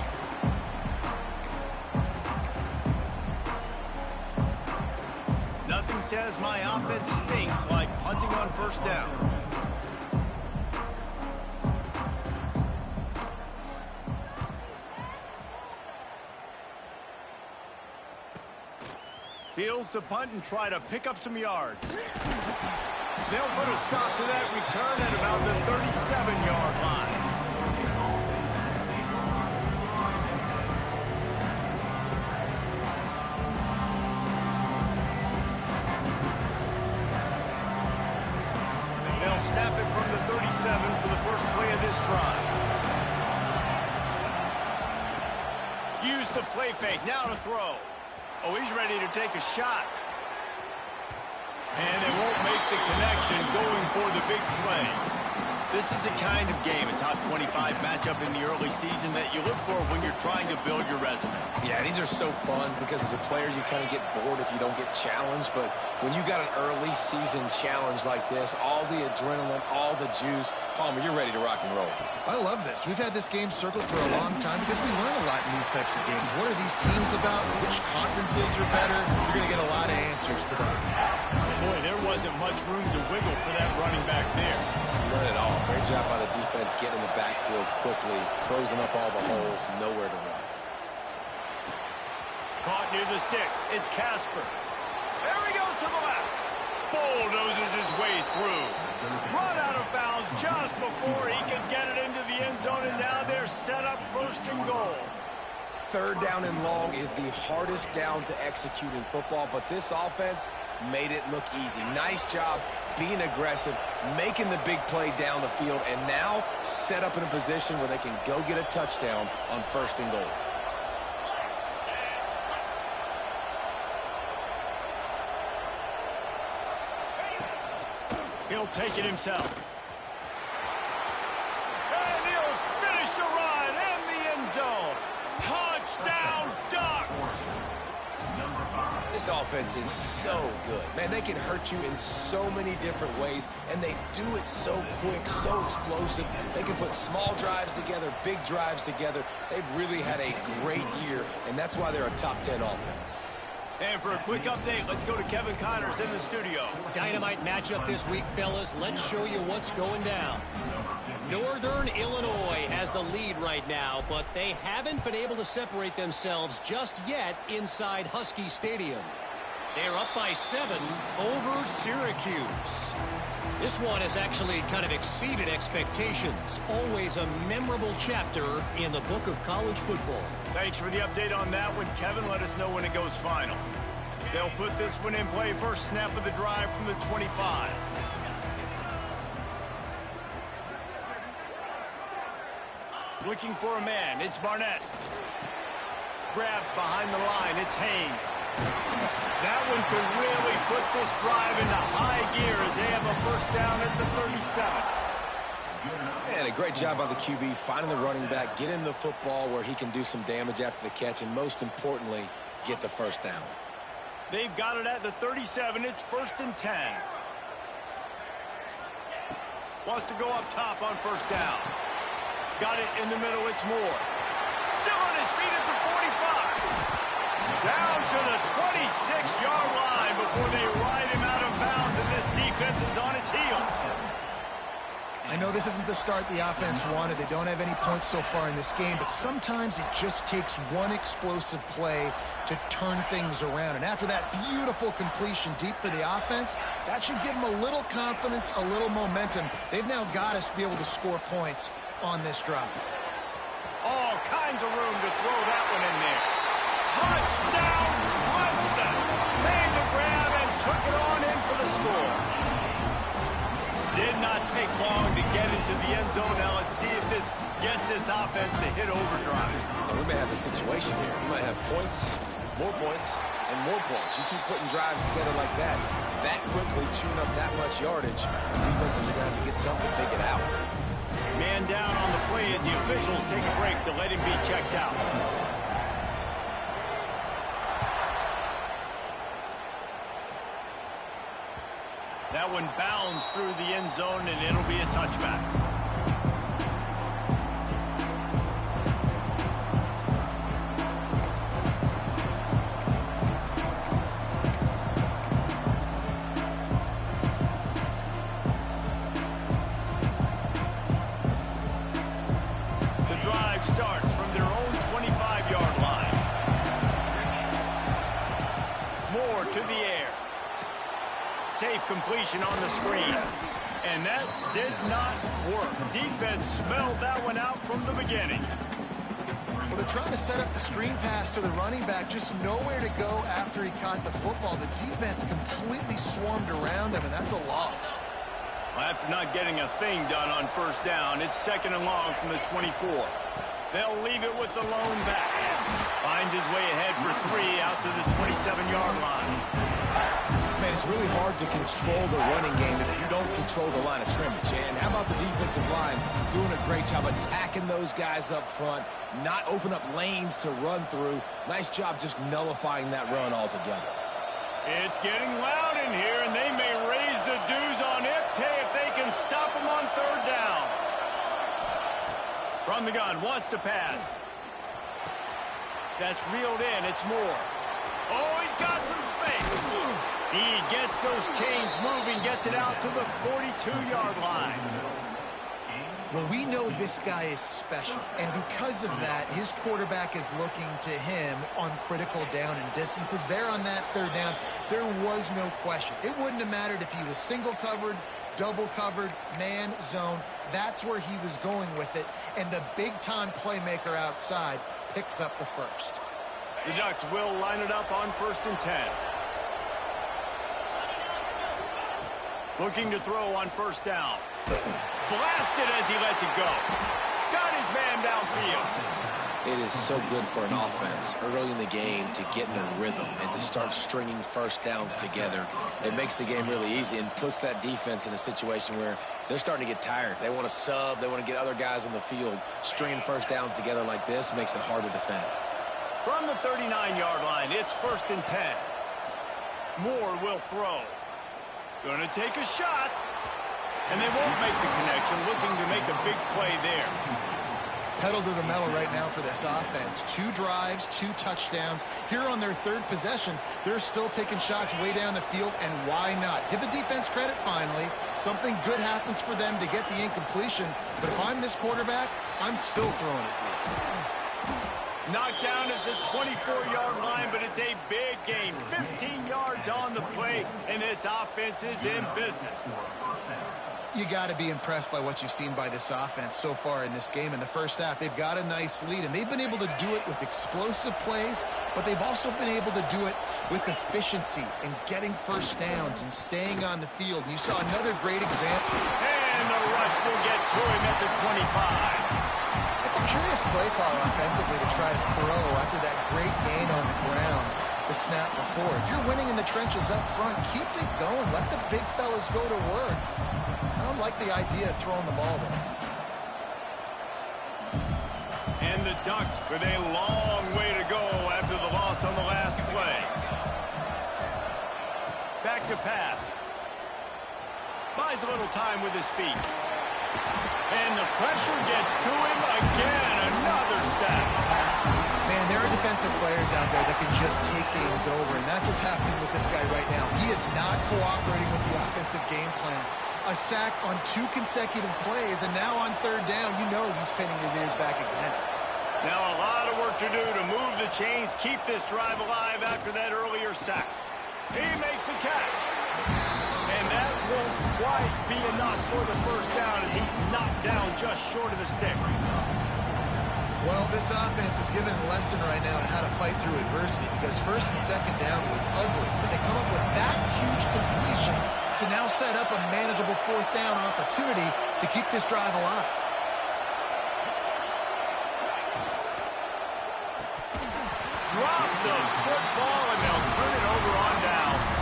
Nothing says my offense stinks like punting on first down. Fields to punt and try to pick up some yards. They'll put a stop to that return at about the 37-yard line. They'll snap it from the 37 for the first play of this drive. Use the play fake. Now to throw. Oh, he's ready to take a shot. And they won't make the connection going for the big play. This is the kind of game, a top 25 matchup in the early season that you look for when you're trying to build your resume. Yeah, these are so fun because as a player, you kind of get bored if you don't get challenged. But when you got an early season challenge like this, all the adrenaline, all the juice, Palmer, you're ready to rock and roll. I love this. We've had this game circled for a long time because we learn a lot in these types of games. What are these teams about? Which conferences are better? You're going to get a lot of answers today. Boy, there wasn't much room to wiggle for that running back there. None at all. Great job by the defense getting in the backfield quickly, closing up all the holes, nowhere to run. Caught near the sticks. It's Casper. There he goes to the left. Bulldozes his way through. Run out of bounds just before he can get it into the end zone, and now they're set up first and goal. Third down and long is the hardest down to execute in football, but this offense made it look easy. Nice job being aggressive, making the big play down the field, and now set up in a position where they can go get a touchdown on first and goal. He'll take it himself. And he'll finish the run in the end zone. Touchdown, Ducks! This offense is so good. Man, they can hurt you in so many different ways, and they do it so quick, so explosive. They can put small drives together, big drives together. They've really had a great year, and that's why they're a top 10 offense. And for a quick update, let's go to Kevin Connors in the studio. Dynamite matchup this week, fellas. Let's show you what's going down. Northern Illinois has the lead right now, but they haven't been able to separate themselves just yet inside Husky Stadium. They're up by 7 over Syracuse. This one has actually kind of exceeded expectations. Always a memorable chapter in the book of college football. Thanks for the update on that one, Kevin. Let us know when it goes final. They'll put this one in play. First snap of the drive from the 25. Looking for a man. It's Barnett. Grabbed behind the line. It's Haynes. That one could really put this drive into high gear as they have a first down at the 37. And a great job by the QB finding the running back, getting the football where he can do some damage after the catch, and most importantly, get the first down. They've got it at the 37. It's first and 10. Wants to go up top on first down. Got it in the middle. It's Moore. Still on his feet at the 45. Down to the 26-yard line before they ride him out of bounds, and this defense is on its heels. I know this isn't the start the offense wanted. They don't have any points so far in this game, but sometimes it just takes one explosive play to turn things around. And after that beautiful completion deep for the offense, that should give them a little confidence, a little momentum. They've now got us to be able to score points on this drive. All kinds of room to throw that one in there. Touchdown, Clemson! Made the grab and took it on in for the score. Did not take long to get into the end zone. Now let's see if this gets this offense to hit overdrive. And we may have a situation here. We might have points, and more points. You keep putting drives together like that quickly tune up that much yardage, defenses are going to have to get something figured out. Man down on the play as the officials take a break to let him be checked out. That one bounds through the end zone, and it'll be a touchback. The drive starts from their own 25-yard line. Moore to the air. Safe completion on the screen. And that did not work. Defense smelled that one out from the beginning. Well, they're trying to set up the screen pass to the running back, just nowhere to go after he caught the football. The defense completely swarmed around him, and that's a loss. Well, after not getting a thing done on first down, it's 2nd and long from the 24. They'll leave it with the lone back. Finds his way ahead for 3 out to the 27-yard line. Man, it's really hard to control the running game if you don't control the line of scrimmage. And how about the defensive line doing a great job attacking those guys up front, not open up lanes to run through. Nice job just nullifying that run altogether. It's getting loud in here, and they may raise the dues on Iptay if they can stop him on 3rd down. From the gun, wants to pass. That's reeled in. It's Moore. Oh, he's got some space. He gets those chains moving, gets it out to the 42-yard line. Well, we know this guy is special, and because of that, his quarterback is looking to him on critical down and distances. There on that 3rd down, there was no question. It wouldn't have mattered if he was single covered, double covered, man, zone. That's where he was going with it, and the big-time playmaker outside picks up the first. The Ducks will line it up on 1st and 10. Looking to throw on 1st down. Blasted as he lets it go. Got his man downfield. It is so good for an offense early in the game to get in a rhythm and to start stringing 1st downs together. It makes the game really easy and puts that defense in a situation where they're starting to get tired. They want to sub. They want to get other guys on the field. Stringing 1st downs together like this makes it hard to defend. From the 39-yard line, it's 1st and 10. Moore will throw. Going to take a shot. And they won't make the connection, looking to make a big play there. Pedal to the metal right now for this offense. 2 drives, 2 touchdowns. Here on their 3rd possession, they're still taking shots way down the field, and why not? Give the defense credit finally. Something good happens for them to get the incompletion, but if I'm this quarterback, I'm still throwing it. Knocked down at the 24-yard line, but it's a big game. 15 yards on the play, and this offense is in business. You got to be impressed by what you've seen by this offense so far in this game. In the first half, they've got a nice lead, and they've been able to do it with explosive plays, but they've also been able to do it with efficiency and getting 1st downs and staying on the field. And you saw another great example. And the rush will get to him at the 25. It's a curious play call offensively to try to throw after that great gain on the ground the snap before. If you're winning in the trenches up front, keep it going. Let the big fellas go to work. I don't like the idea of throwing the ball there. And the Ducks with a long way to go after the loss on the last play. Back to pass. Buys a little time with his feet. And the pressure gets to him again. Another sack. Man, there are defensive players out there that can just take games over, and that's what's happening with this guy right now. He is not cooperating with the offensive game plan. A sack on 2 consecutive plays, and now on 3rd down, you know he's pinning his ears back again. Now a lot of work to do to move the chains, keep this drive alive after that earlier sack. He makes the catch. And that won't quite be enough for the 1st down as he's knocked down just short of the sticks. Well, this offense is given a lesson right now on how to fight through adversity, because 1st and 2nd down was ugly, but they come up with that huge completion to now set up a manageable 4th down opportunity to keep this drive alive. Drop the football, and they'll turn it over on downs.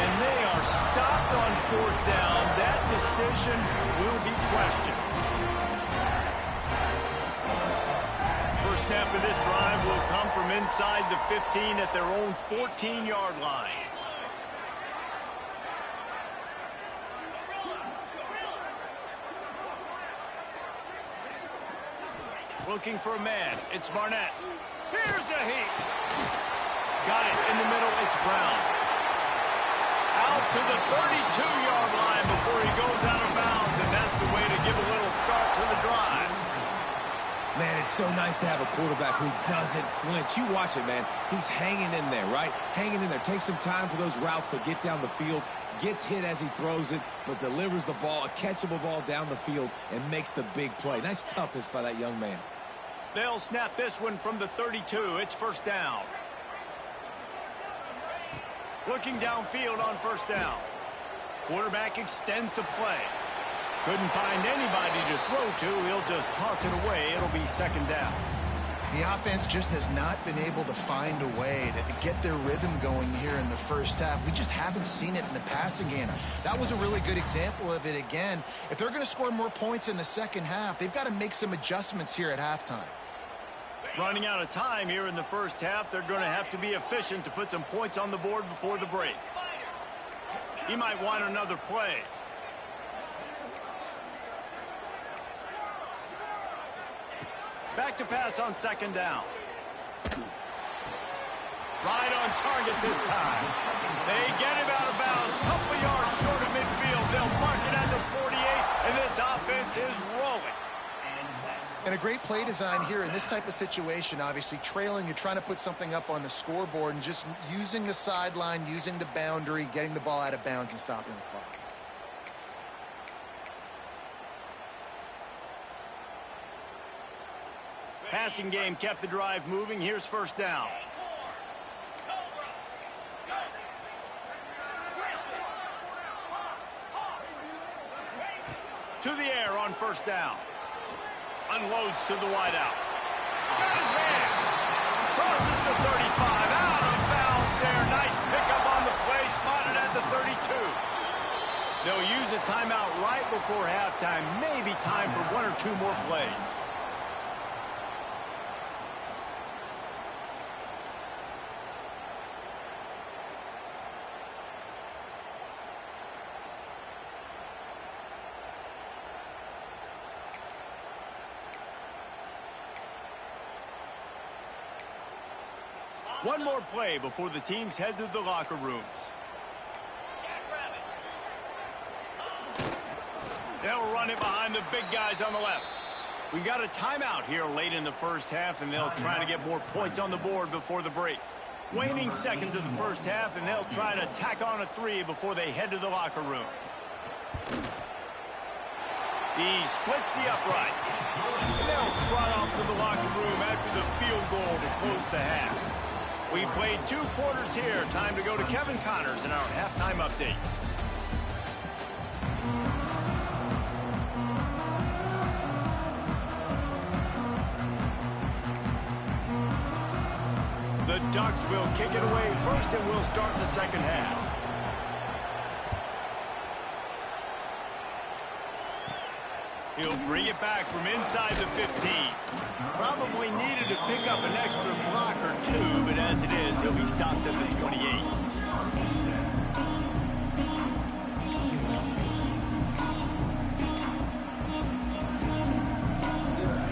And they are stopped on 4th down. That decision will be questioned. First snap of this drive will come from inside the 15 at their own 14-yard line. Looking for a man. It's Barnett. Here's a heat. Got it in the middle. It's Brown. Out to the 32-yard line before he goes out of bounds, and that's the way to give a little start to the drive. Man, it's so nice to have a quarterback who doesn't flinch. You watch it, man. He's hanging in there, right? Hanging in there. Takes some time for those routes to get down the field. Gets hit as he throws it, but delivers the ball, a catchable ball down the field, and makes the big play. Nice toughness by that young man. They'll snap this one from the 32. It's first down. Looking downfield on first down. Quarterback extends the play. Couldn't find anybody to throw to. He'll just toss it away. It'll be second down. The offense just has not been able to find a way to get their rhythm going here in the first half. We just haven't seen it in the passing game. That was a really good example of it again. If they're going to score more points in the second half, they've got to make some adjustments here at halftime. Running out of time here in the first half, they're going to have to be efficient to put some points on the board before the break. He might want another play. Back to pass on second down. Right on target this time. They get him out of bounds. Couple yards short of midfield. They'll mark it at the 48, and this offense is rolling. And a great play design here in this type of situation. Obviously, trailing, you're trying to put something up on the scoreboard and just using the sideline, using the boundary, getting the ball out of bounds and stopping the clock. Passing game kept the drive moving. Here's first down. To the air on first down. Unloads to the wideout. Got his man. Crosses the 35. Out of bounds there. Nice pickup on the play. Spotted at the 32. They'll use a timeout right before halftime. Maybe time for one or two more plays. One more play before the teams head to the locker rooms. They'll run it behind the big guys on the left. We got a timeout here late in the first half, and they'll try to get more points on the board before the break. Waning seconds of the first half, and they'll try to tack on a 3 before they head to the locker room. He splits the uprights. And they'll trot off to the locker room after the field goal to close the half. We've played 2 quarters here. Time to go to Kevin Connors in our halftime update. The Ducks will kick it away first, and we'll start the second half. He'll bring it back from inside the 15. Probably needed to pick up an extra block or 2, but as it is, he'll be stopped at the 28.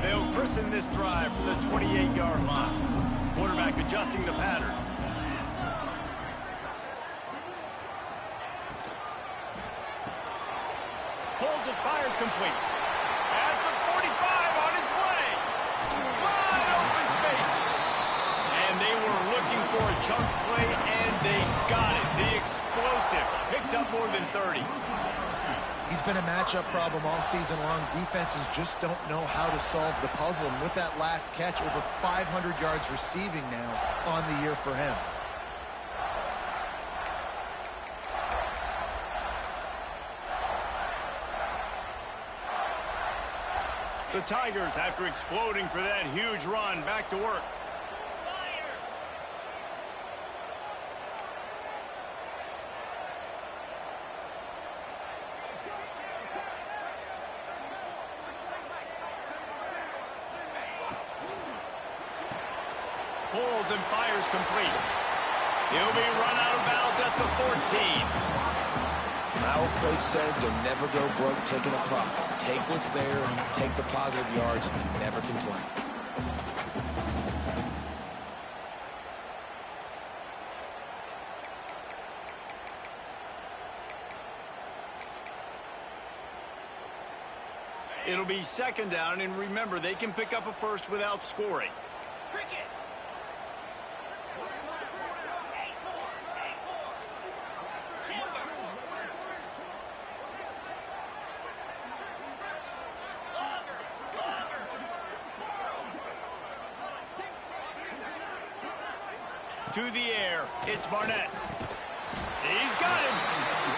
They'll christen this drive from the 28-yard line. Quarterback adjusting the pattern. Pulls it fired complete. At the 45 on his way. Wide open spaces. And they were looking for a chunk play, and they got it. The explosive picks up more than 30. He's been a matchup problem all season long. Defenses just don't know how to solve the puzzle. And with that last catch, over 500 yards receiving now on the year for him. The Tigers, after exploding for that huge run, back to work. Pulls and fires complete. He'll be run out of bounds at the 14. My old coach said you'll never go broke taking a profit. Take what's there, take the positive yards, and never complain. It'll be second down, and remember, they can pick up a first without scoring. To the air, it's Barnett. He's got him.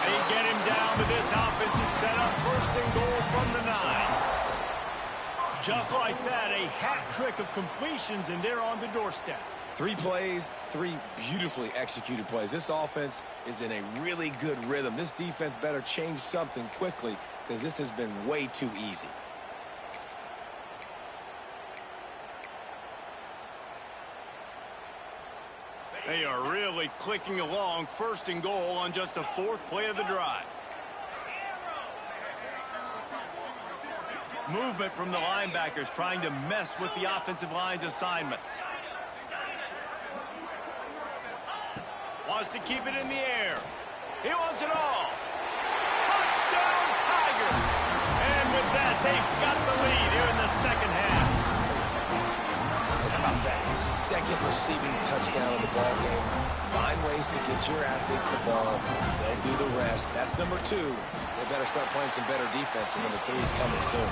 They get him down, but this offense is set up first and goal from the 9. Just like that, a hat trick of completions, and they're on the doorstep. 3 plays, 3 beautifully executed plays. This offense is in a really good rhythm. This defense better change something quickly because this has been way too easy. They are really clicking along, first and goal on just the 4th play of the drive. Movement from the linebackers trying to mess with the offensive line's assignments. Wants to keep it in the air. He wants it all. Touchdown, Tiger! And with that, they've got the lead here in the second half. How about that? His second receiving touchdown of the ball game. Find ways to get your athletes the ball. They'll do the rest. That's number 2. They better start playing some better defense, and number 3 is coming soon.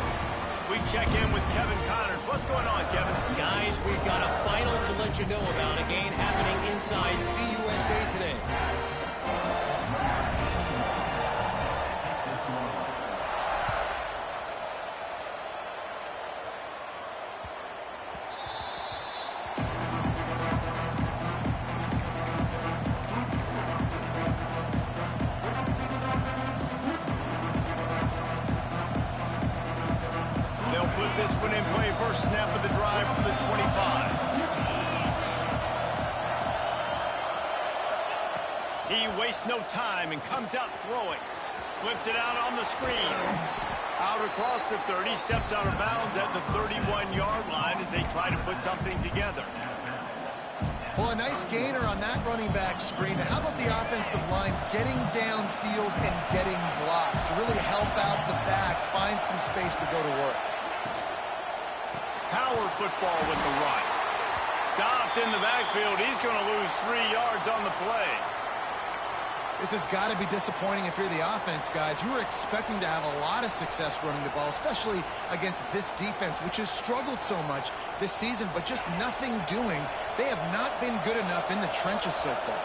We check in with Kevin Connors. What's going on, Kevin? Guys, we've got a final to let you know about. A game happening inside CUSA today. This one in play, first snap of the drive from the 25. He wastes no time and comes out throwing. Flips it out on the screen. Out across the 30, steps out of bounds at the 31-yard line as they try to put something together. Well, a nice gainer on that running back screen. How about the offensive line getting downfield and getting blocks to really help out the back, find some space to go to work? Power football with the run. Stopped in the backfield. He's going to lose 3 yards on the play. This has got to be disappointing if you're the offense, guys. You were expecting to have a lot of success running the ball, especially against this defense, which has struggled so much this season, but just nothing doing. They have not been good enough in the trenches so far.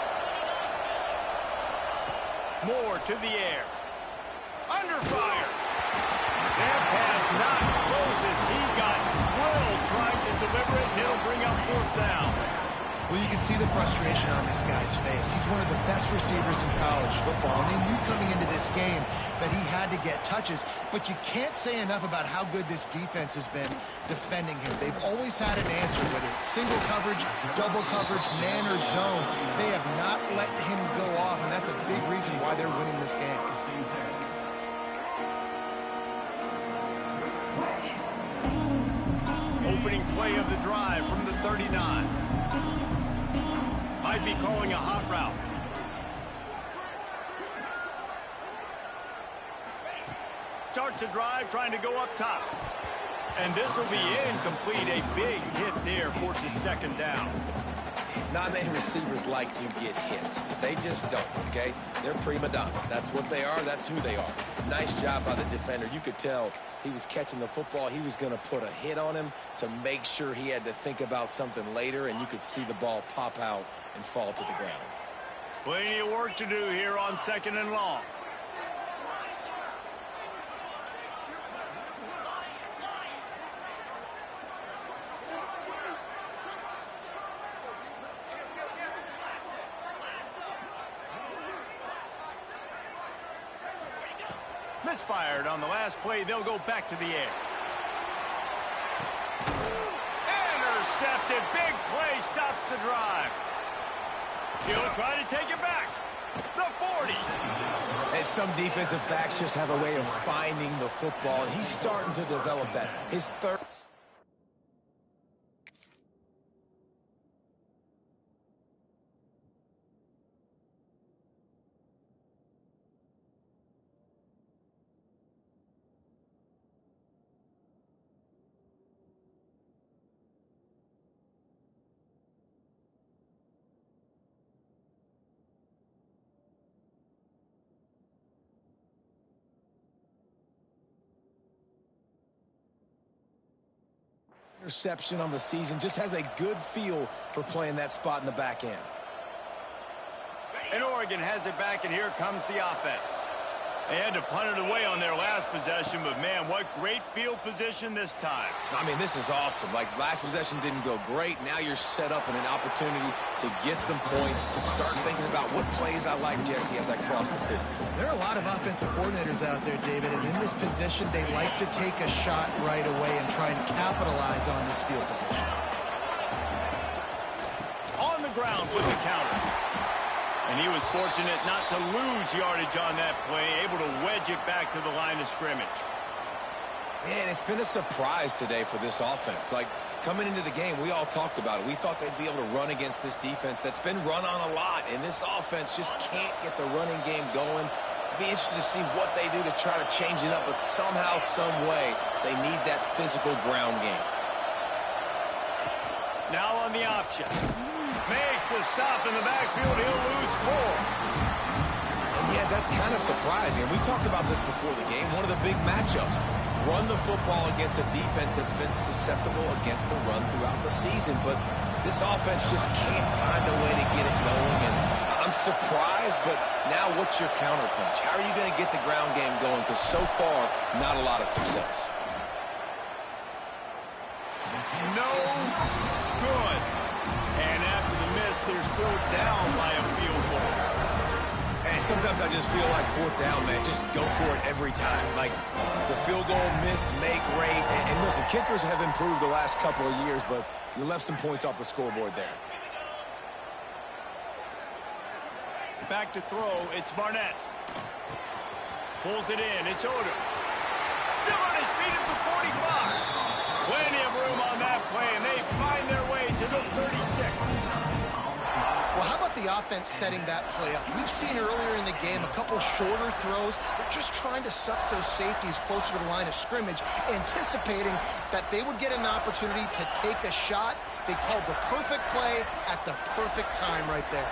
More to the air. Under fire. That pass not close as he got drilled trying to deliver it, and it'll bring up 4th down. Well, you can see the frustration on this guy's face. He's one of the best receivers in college football, and they knew coming into this game that he had to get touches, but you can't say enough about how good this defense has been defending him. They've always had an answer, whether it's single coverage, double coverage, man or zone. They have not let him go off, and that's a big reason why they're winning this game. Opening play of the drive from the 39. Might be calling a hot route. Starts the drive trying to go up top. And this will be incomplete. A big hit there forces second down. Not many receivers like to get hit. They just don't, okay? They're prima donnas. That's what they are. That's who they are. Nice job by the defender. You could tell he was catching the football. He was going to put a hit on him to make sure he had to think about something later, and you could see the ball pop out and fall to the ground. Plenty of work to do here on 2nd and long. Misfired on the last play. They'll go back to the air. Intercepted. Big play stops the drive. He'll try to take it back. The 40. And some defensive backs just have a way of finding the football, and he's starting to develop that. His third... Interception on the season, just has a good feel for playing that spot in the back end. And Oregon has it back, and here comes the offense. They had to punt it away on their last possession, but, man, what great field position this time. I mean, this is awesome. Like, last possession didn't go great. Now you're set up in an opportunity to get some points. Start thinking about what plays I like, Jesse, as I cross the 50. There are a lot of offensive coordinators out there, David, and in this position, they like to take a shot right away and try and capitalize on this field position. On the ground with the counter. And he was fortunate not to lose yardage on that play, able to wedge it back to the line of scrimmage. Man, it's been a surprise today for this offense. Like, coming into the game, we all talked about it. We thought they'd be able to run against this defense that's been run on a lot, and this offense just can't get the running game going. It'd be interesting to see what they do to try to change it up, but somehow, some way, they need that physical ground game. Now on the option. Makes a stop in the backfield. He'll lose 4. And yeah, that's kind of surprising. And we talked about this before the game. One of the big matchups. Run the football against a defense that's been susceptible against the run throughout the season. But this offense just can't find a way to get it going. And I'm surprised, but now what's your counterpunch? How are you going to get the ground game going? Because so far, not a lot of success. No good. And after the miss, they're still down by a field goal. And sometimes I just feel like 4th down, man. Just go for it every time. Like the field goal, miss, make rate. And listen, kickers have improved the last couple of years, but you left some points off the scoreboard there. Back to throw. It's Barnett. Pulls it in. It's Odom. Still on his feet at the 45. Plenty of room on that play, and they find their way to the 36. Well, how about the offense setting that play up? We've seen earlier in the game a couple shorter throws. They're just trying to suck those safeties closer to the line of scrimmage, anticipating that they would get an opportunity to take a shot. They called the perfect play at the perfect time right there.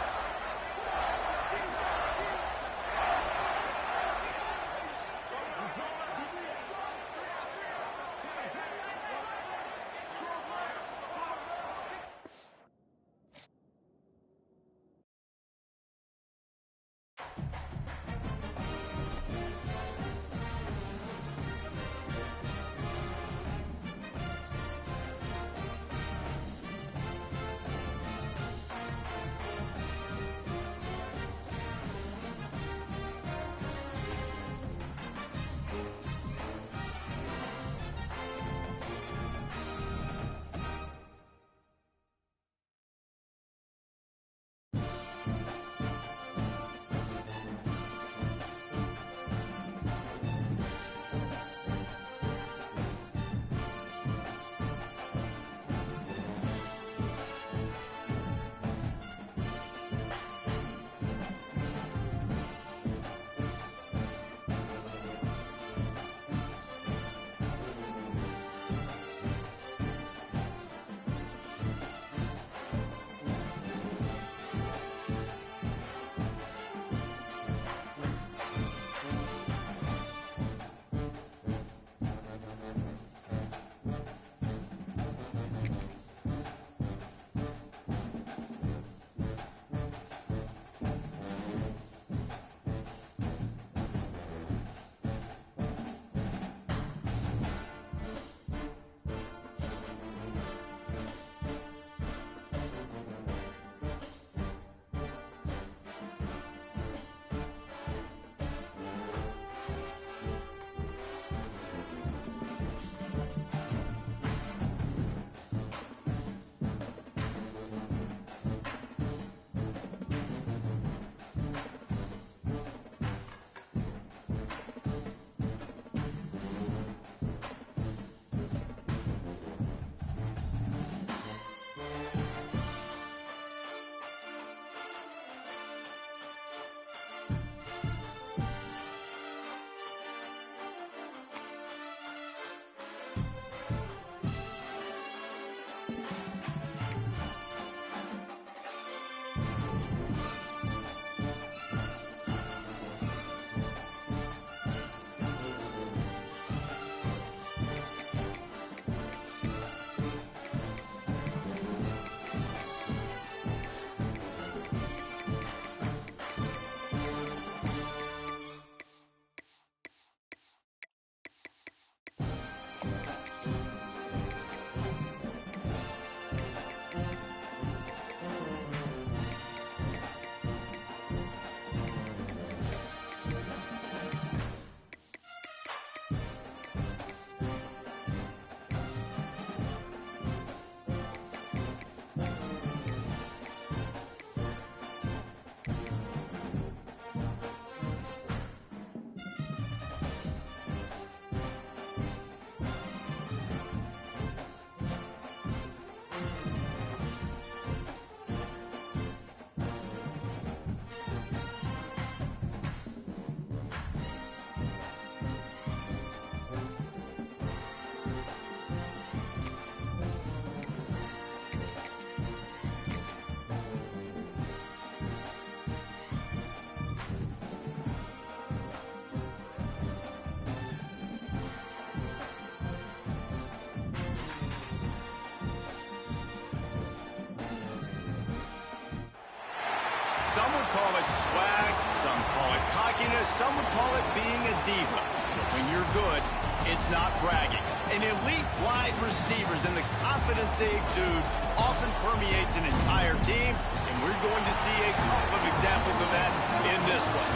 Some would call it swag, some call it cockiness, some would call it being a diva. But when you're good, it's not bragging. And elite wide receivers and the confidence they exude often permeates an entire team, and we're going to see a couple of examples of that in this one.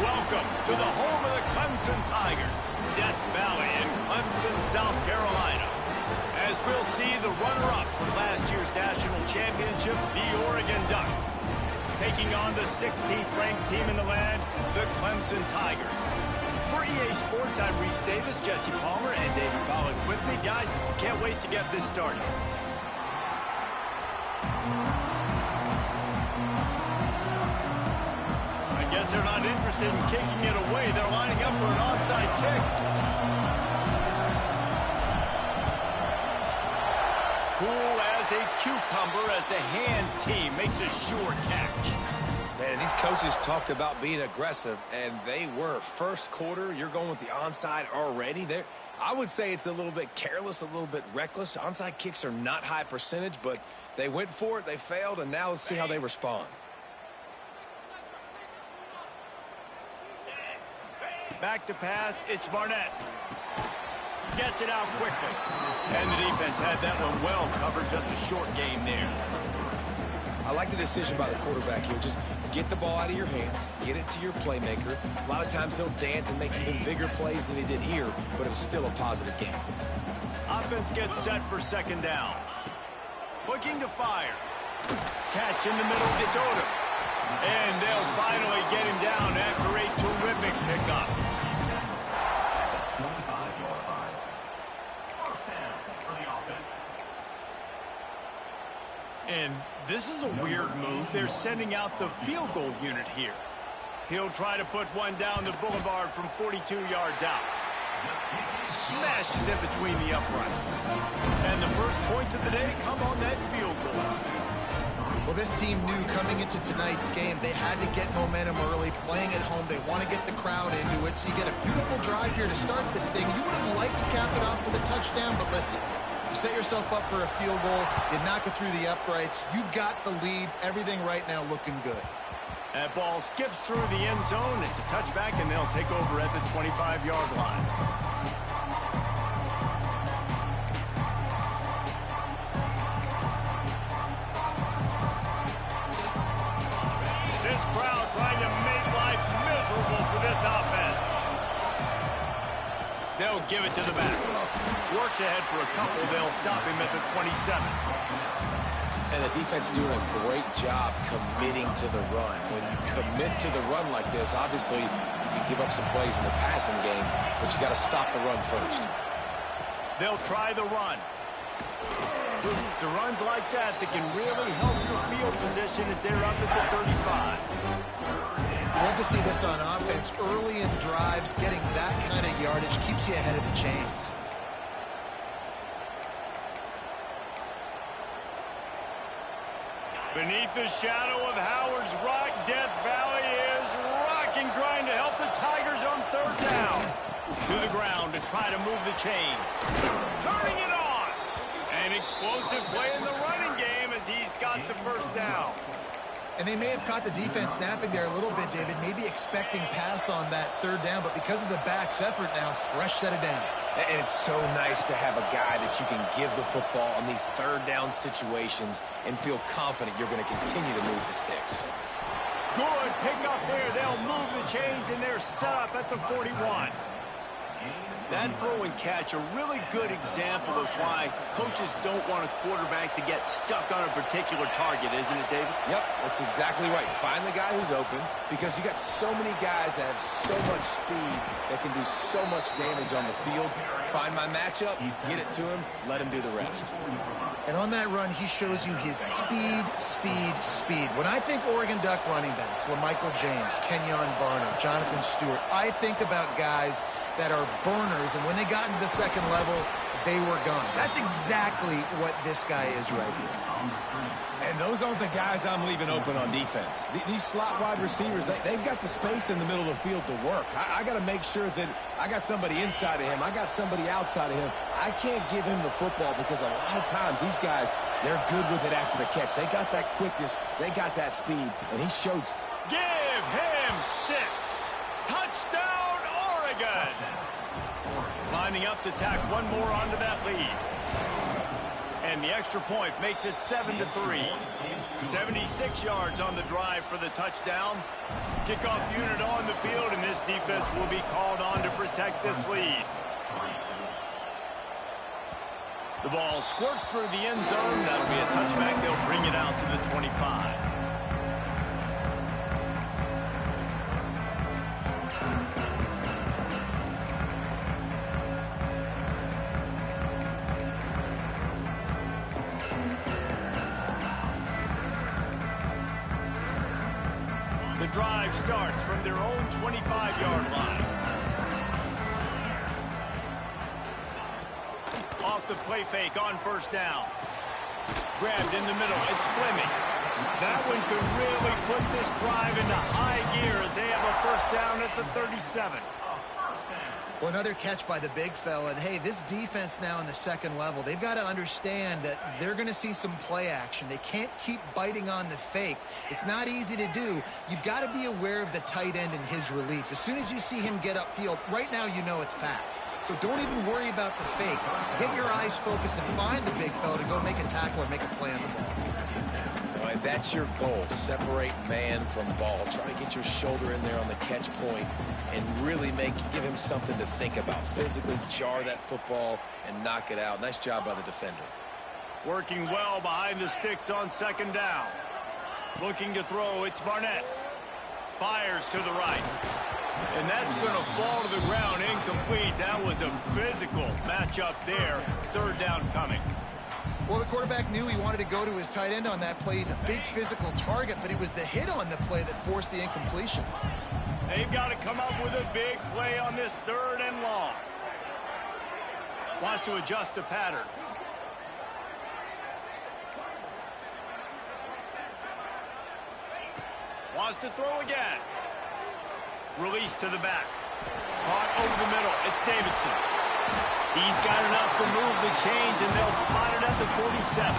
Welcome to the home of the Clemson Tigers, Death Valley in Clemson, South Carolina. As we'll see the runner-up for last year's national championship, the Oregon Ducks, taking on the 16th ranked team in the land, the Clemson Tigers. For EA Sports, I'm Reese Davis, Jesse Palmer, and David Pollack with me. Guys, can't wait to get this started. I guess they're not interested in kicking it away. They're lining up for an onside kick. Cool as a cucumber as the hands team makes a sure catch. Man, these coaches talked about being aggressive, and they were. First quarter, you're going with the onside already. I would say it's a little bit careless, a little bit reckless. Onside kicks are not high percentage, but they went for it, they failed, and now let's see how they respond. Back to pass, it's Barnett. Gets it out quickly. And the defense had that one well covered, just a short game there. I like the decision by the quarterback here. Just get the ball out of your hands, get it to your playmaker. A lot of times he'll dance and make even bigger plays than he did here, but it was still a positive game. Offense gets set for second down. Looking to fire. Catch in the middle, it's Odom. And they'll finally get him down after a terrific pickup. And this is a weird move. They're sending out the field goal unit here. He'll try to put one down the boulevard from 42 yards out. Smashes it between the uprights. And the first points of the day come on that field goal. Well, this team knew coming into tonight's game they had to get momentum early, playing at home. They want to get the crowd into it, so you get a beautiful drive here to start this thing. You would have liked to cap it off with a touchdown, but listen, you set yourself up for a field goal, you knock it through the uprights, you've got the lead, everything right now looking good. That ball skips through the end zone, it's a touchback, and they'll take over at the 25-yard line. This crowd trying to make life miserable for this offense. They'll give it to the back. Works ahead for a couple. They'll stop him at the 27. And the defense doing a great job committing to the run. When you commit to the run like this, obviously you can give up some plays in the passing game, but you got to stop the run first. They'll try the run. It's runs like that can really help your field position as they're up at the 35. Love to see this on offense. Early in drives, getting that kind of yardage keeps you ahead of the chains. Beneath the shadow of Howard's Rock, Death Valley is rocking, trying to help the Tigers on third down. To the ground to try to move the chains. Turning it on. An explosive play in the running game as he's got the first down. And they may have caught the defense snapping there a little bit, David, maybe expecting pass on that third down, but because of the back's effort now, fresh set of down. And it's so nice to have a guy that you can give the football on these third down situations and feel confident you're going to continue to move the sticks. Good pick up there. They'll move the chains, and they're set up at the 41. That throw and catch, a really good example of why coaches don't want a quarterback to get stuck on a particular target, isn't it, David? Yep, that's exactly right. Find the guy who's open, because you got so many guys that have so much speed that can do so much damage on the field. Find my matchup, get it to him, let him do the rest. And on that run, he shows you his speed, speed, speed. When I think Oregon Duck running backs, LaMichael James, Kenyon Barner, Jonathan Stewart, I think about guys that are burners, and when they got into the second level, they were gone. That's exactly what this guy is right here. And those aren't the guys I'm leaving open on defense. These slot wide receivers, they've got the space in the middle of the field to work. I got to make sure that I got somebody inside of him. I got somebody outside of him. I can't give him the football because a lot of times these guys, they're good with it after the catch. They got that quickness. They got that speed. And he showed. Give him 6. Touchdown, Oregon. Lining up to tack one more onto that lead. And the extra point makes it 7-3. 76 yards on the drive for the touchdown. Kickoff unit on the field, and this defense will be called on to protect this lead. The ball squirts through the end zone. That'll be a touchback. They'll bring it out to the 25. The drive starts from their own 25-yard line. Off the play fake on first down. Grabbed in the middle. It's Fleming. That one could really put this drive into high gear as they have a first down at the 37. Well, another catch by the big fella. And, hey, this defense now in the second level, they've got to understand that they're going to see some play action. They can't keep biting on the fake. It's not easy to do. You've got to be aware of the tight end and his release. As soon as you see him get upfield, right now you know it's pass. So don't even worry about the fake. Get your eyes focused and find the big fella to go make a tackle or make a play on the ball. And that's your goal. Separate man from ball. Try to get your shoulder in there on the catch point and really give him something to think about. Physically jar that football and knock it out. Nice job by the defender. Working well behind the sticks on second down. Looking to throw, it's Barnett. Fires to the right. And that's going to fall to the ground incomplete. That was a physical matchup there. Third down coming. Well, the quarterback knew he wanted to go to his tight end on that play. He's a big physical target, but it was the hit on the play that forced the incompletion. They've got to come up with a big play on this third and long. Wants to adjust the pattern. Wants to throw again. Release to the back. Caught over the middle. It's Davidson. He's got enough to move the chains, and they'll spot it at the 47.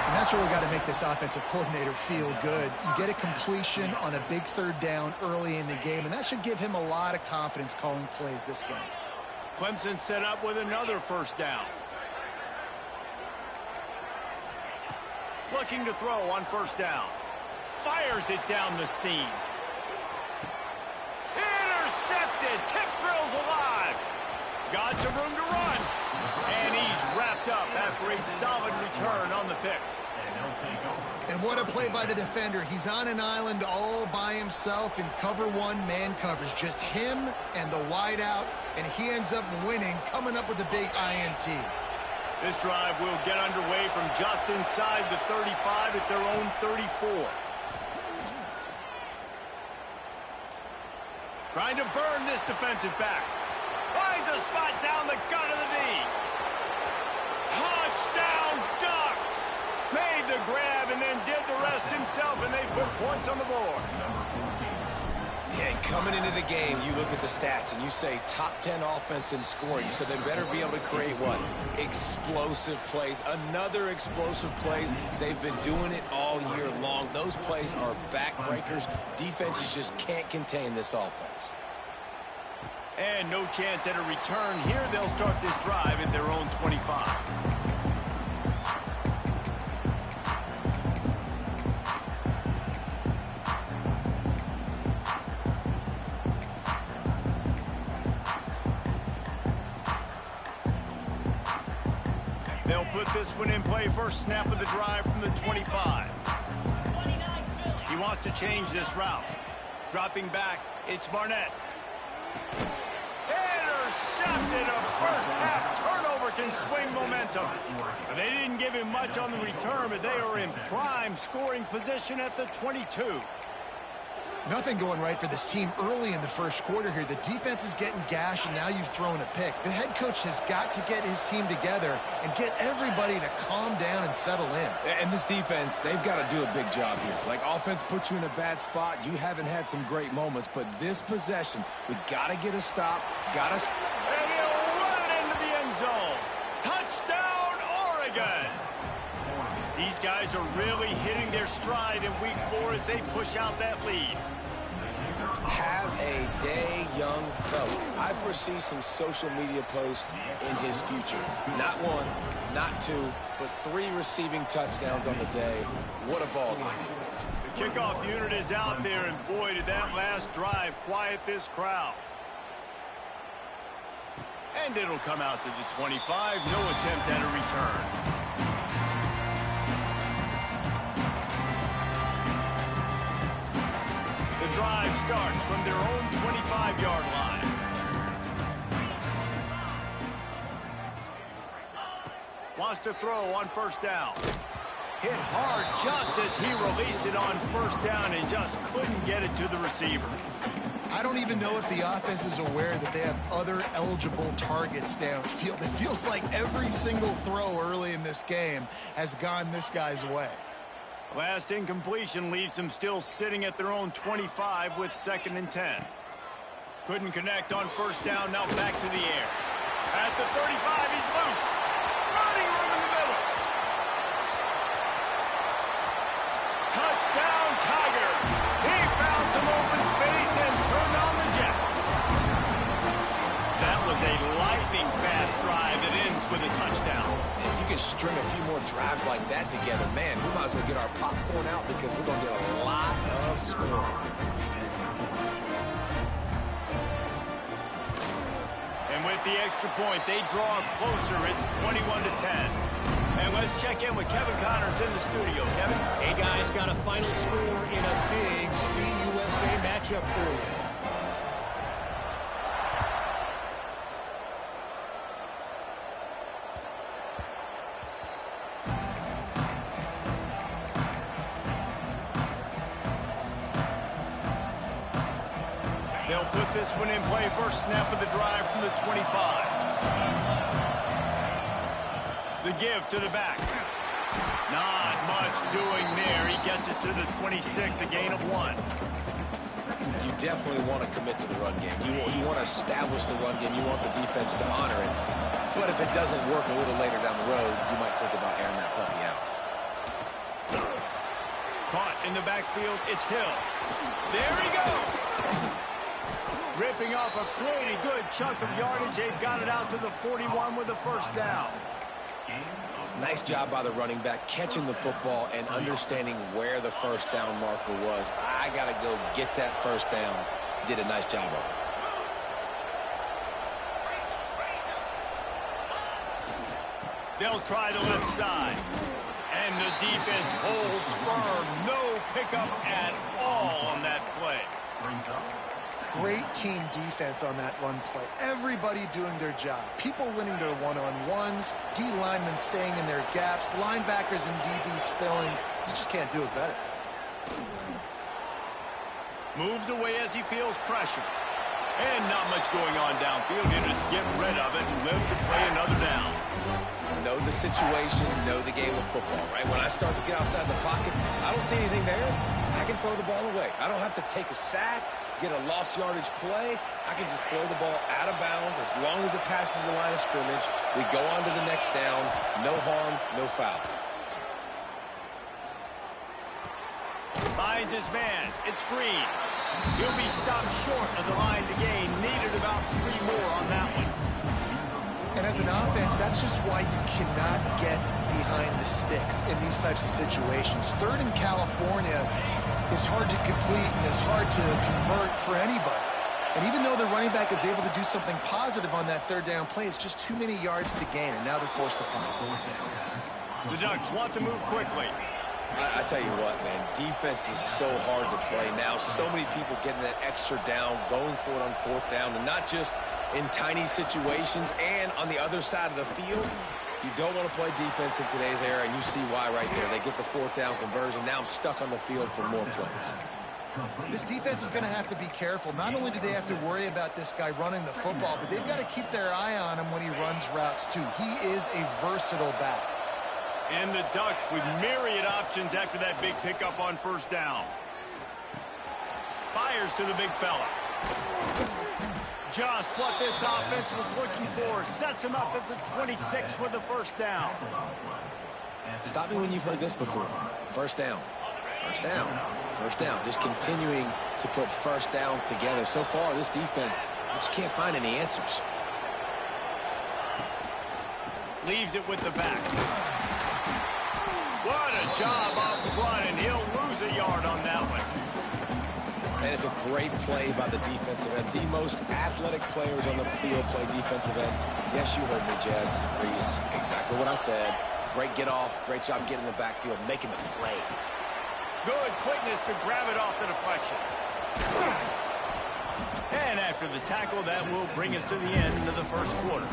And that's really got to make this offensive coordinator feel good. You get a completion on a big third down early in the game, and that should give him a lot of confidence calling plays this game. Clemson set up with another first down. Looking to throw on first down. Fires it down the seam. Intercepted. Tip drills alive. Got some room to run. And he's wrapped up after a solid return on the pick. And what a play by the defender. He's on an island all by himself in cover one man coverage. Just him and the wide out. And he ends up winning, coming up with a big INT. This drive will get underway from just inside the 35 at their own 34. Trying to burn this defensive back. Finds a spot down the gut of the knee. Touchdown Ducks! Made the grab and then did the rest himself, and they put points on the board. Yeah, coming into the game, you look at the stats and you say top 10 offense in scoring. So they better be able to create what? Explosive plays. Another explosive plays. They've been doing it all year long. Those plays are backbreakers. Defenses just can't contain this offense. And no chance at a return here. They'll start this drive at their own 25. They'll put this one in play. First snap of the drive from the 25. He wants to change this route. Dropping back, it's Barnett. Intercepted. A first half turnover can swing momentum. They didn't give him much on the return, but they are in prime scoring position at the 22. Nothing going right for this team early in the first quarter here. The defense is getting gashed, and now you've thrown a pick. The head coach has got to get his team together and get everybody to calm down and settle in. And this defense, they've got to do a big job here. Like, offense put you in a bad spot. You haven't had some great moments, but this possession, we got to get a stop. And he'll run it into the end zone. Touchdown, Oregon! These guys are really hitting their stride in week 4 as they push out that lead. Have a day, young fella. I foresee some social media posts in his future. Not 1, not 2, but 3 receiving touchdowns on the day. What a ball game. The kickoff unit is out there, and boy, did that last drive quiet this crowd. And it'll come out to the 25. No attempt at a return. The drive starts from their own 25-yard line. Wants to throw on first down. Hit hard just as he released it on first down and just couldn't get it to the receiver. I don't even know if the offense is aware that they have other eligible targets downfield. It feels like every single throw early in this game has gone this guy's way. Last incompletion leaves them still sitting at their own 25 with 2nd and 10. Couldn't connect on first down, now back to the air. At the 35, he's loose. Running room in the middle. Touchdown, Tiger. He found some open space and turned on the Jets. That was a lightning-fast drive that ends with a touchdown. If you can string a few more drives like that together, man, we might as well get our popcorn out because we're going to get a lot of scoring. And with the extra point, they draw closer. It's 21-10. And let's check in with Kevin Connors in the studio. Kevin? Hey, guys, got a final score in a big CUSA matchup for you. They'll put this one in play. First snap of the drive from the 25. The give to the back. Not much doing there. He gets it to the 26, a gain of 1. You definitely want to commit to the run game. You want to establish the run game. You want the defense to honor it. But if it doesn't work a little later down the road, you might think about airing that puppy out. Caught in the backfield. It's Hill. There he goes. Ripping off a pretty good chunk of yardage. They've got it out to the 41 with a first down. Nice job by the running back, catching the football and understanding where the first down marker was. I got to go get that first down. He did a nice job of it. They'll try the left side. And the defense holds firm. No pickup at all on that play. Great team defense on that run play. Everybody doing their job. People winning their one-on-ones, D linemen staying in their gaps, linebackers and DBs filling. You just can't do it better. Moves away as he feels pressure. And not much going on downfield. He'll just get rid of it and live to play another down. Know the situation, know the game of football, right? When I start to get outside the pocket, I don't see anything there. I can throw the ball away. I don't have to take a sack, get a lost yardage play. I can just throw the ball out of bounds as long as it passes the line of scrimmage. We go on to the next down. No harm, no foul. Finds his man. It's Green. He'll be stopped short of the line to gain. Needed about 3 more on that one. And as an offense, that's just why you cannot get behind the sticks in these types of situations. 3rd in California is hard to complete and is hard to convert for anybody. And even though the running back is able to do something positive on that 3rd down play, it's just too many yards to gain, and now they're forced to punt. The Ducks want to move quickly. I tell you what, man, defense is so hard to play now. So many people getting that extra down, going for it on 4th down, and not just in tiny situations and on the other side of the field. You don't want to play defense in today's era, and you see why right there. They get the 4th down conversion. Now I'm stuck on the field for more plays. This defense is going to have to be careful. Not only do they have to worry about this guy running the football, but they've got to keep their eye on him when he runs routes too. He is a versatile back. And the Ducks with myriad options after that big pickup on first down. Fires to the big fella. Just what this offense was looking for. Sets him up at the 26 with the first down. Stop me when you've heard this before. First down. First down. First down. Just continuing to put first downs together. So far, this defense just can't find any answers. Leaves it with the back. What a job up front, and he'll lose a yard on that one. And it's a great play by the defensive end. The most athletic players on the field play defensive end. Yes, you heard me, Jess, Reese. Exactly what I said. Great get off. Great job getting in the backfield, making the play. Good quickness to grab it off the deflection. And after the tackle, that will bring us to the end of the first quarter.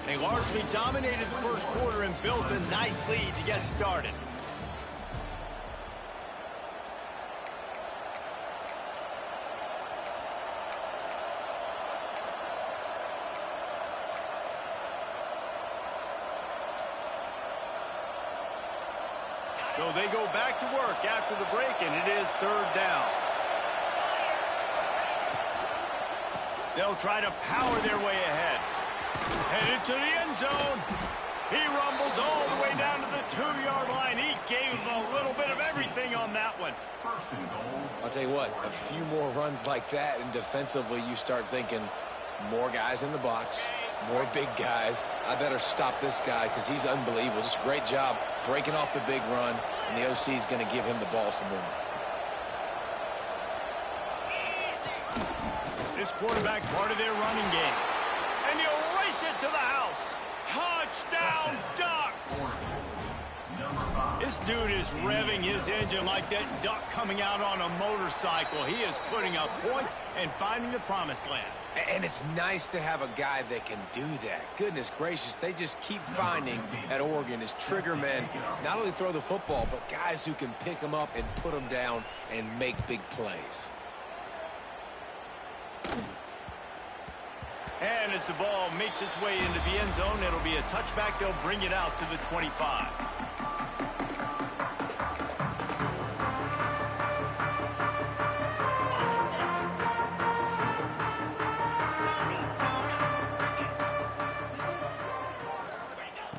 They largely dominated the first quarter and built a nice lead to get started. So they go back to work after the break, and it is third down. They'll try to power their way ahead. Headed to the end zone. He rumbles all the way down to the 2-yard line. He gave a little bit of everything on that one. I'll tell you what, a few more runs like that, and defensively you start thinking more guys in the box, more big guys. I better stop this guy because he's unbelievable. Just a great job breaking off the big run, and the OC is going to give him the ball some more. This quarterback part of their running game. And he'll race it to the house. Touchdown, Ducks! This dude is revving his engine like that duck coming out on a motorcycle. He is putting up points and finding the promised land. And it's nice to have a guy that can do that. Goodness gracious, they just keep finding at Oregon is trigger men. Not only throw the football, but guys who can pick them up and put them down and make big plays. And as the ball makes its way into the end zone, it'll be a touchback. They'll bring it out to the 25.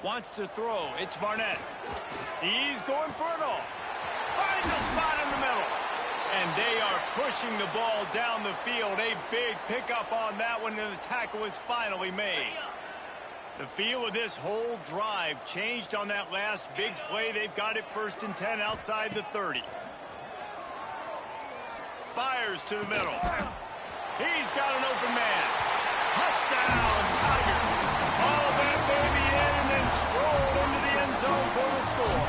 Wants to throw. It's Barnett. He's going for it all. Finds a spot in the middle. And they are pushing the ball down the field. A big pickup on that one, and the tackle is finally made. The feel of this whole drive changed on that last big play. They've got it 1st and 10 outside the 30. Fires to the middle. He's got an open man. Touchdown, Tigers. All that baby in and then strolled into the end zone for the score.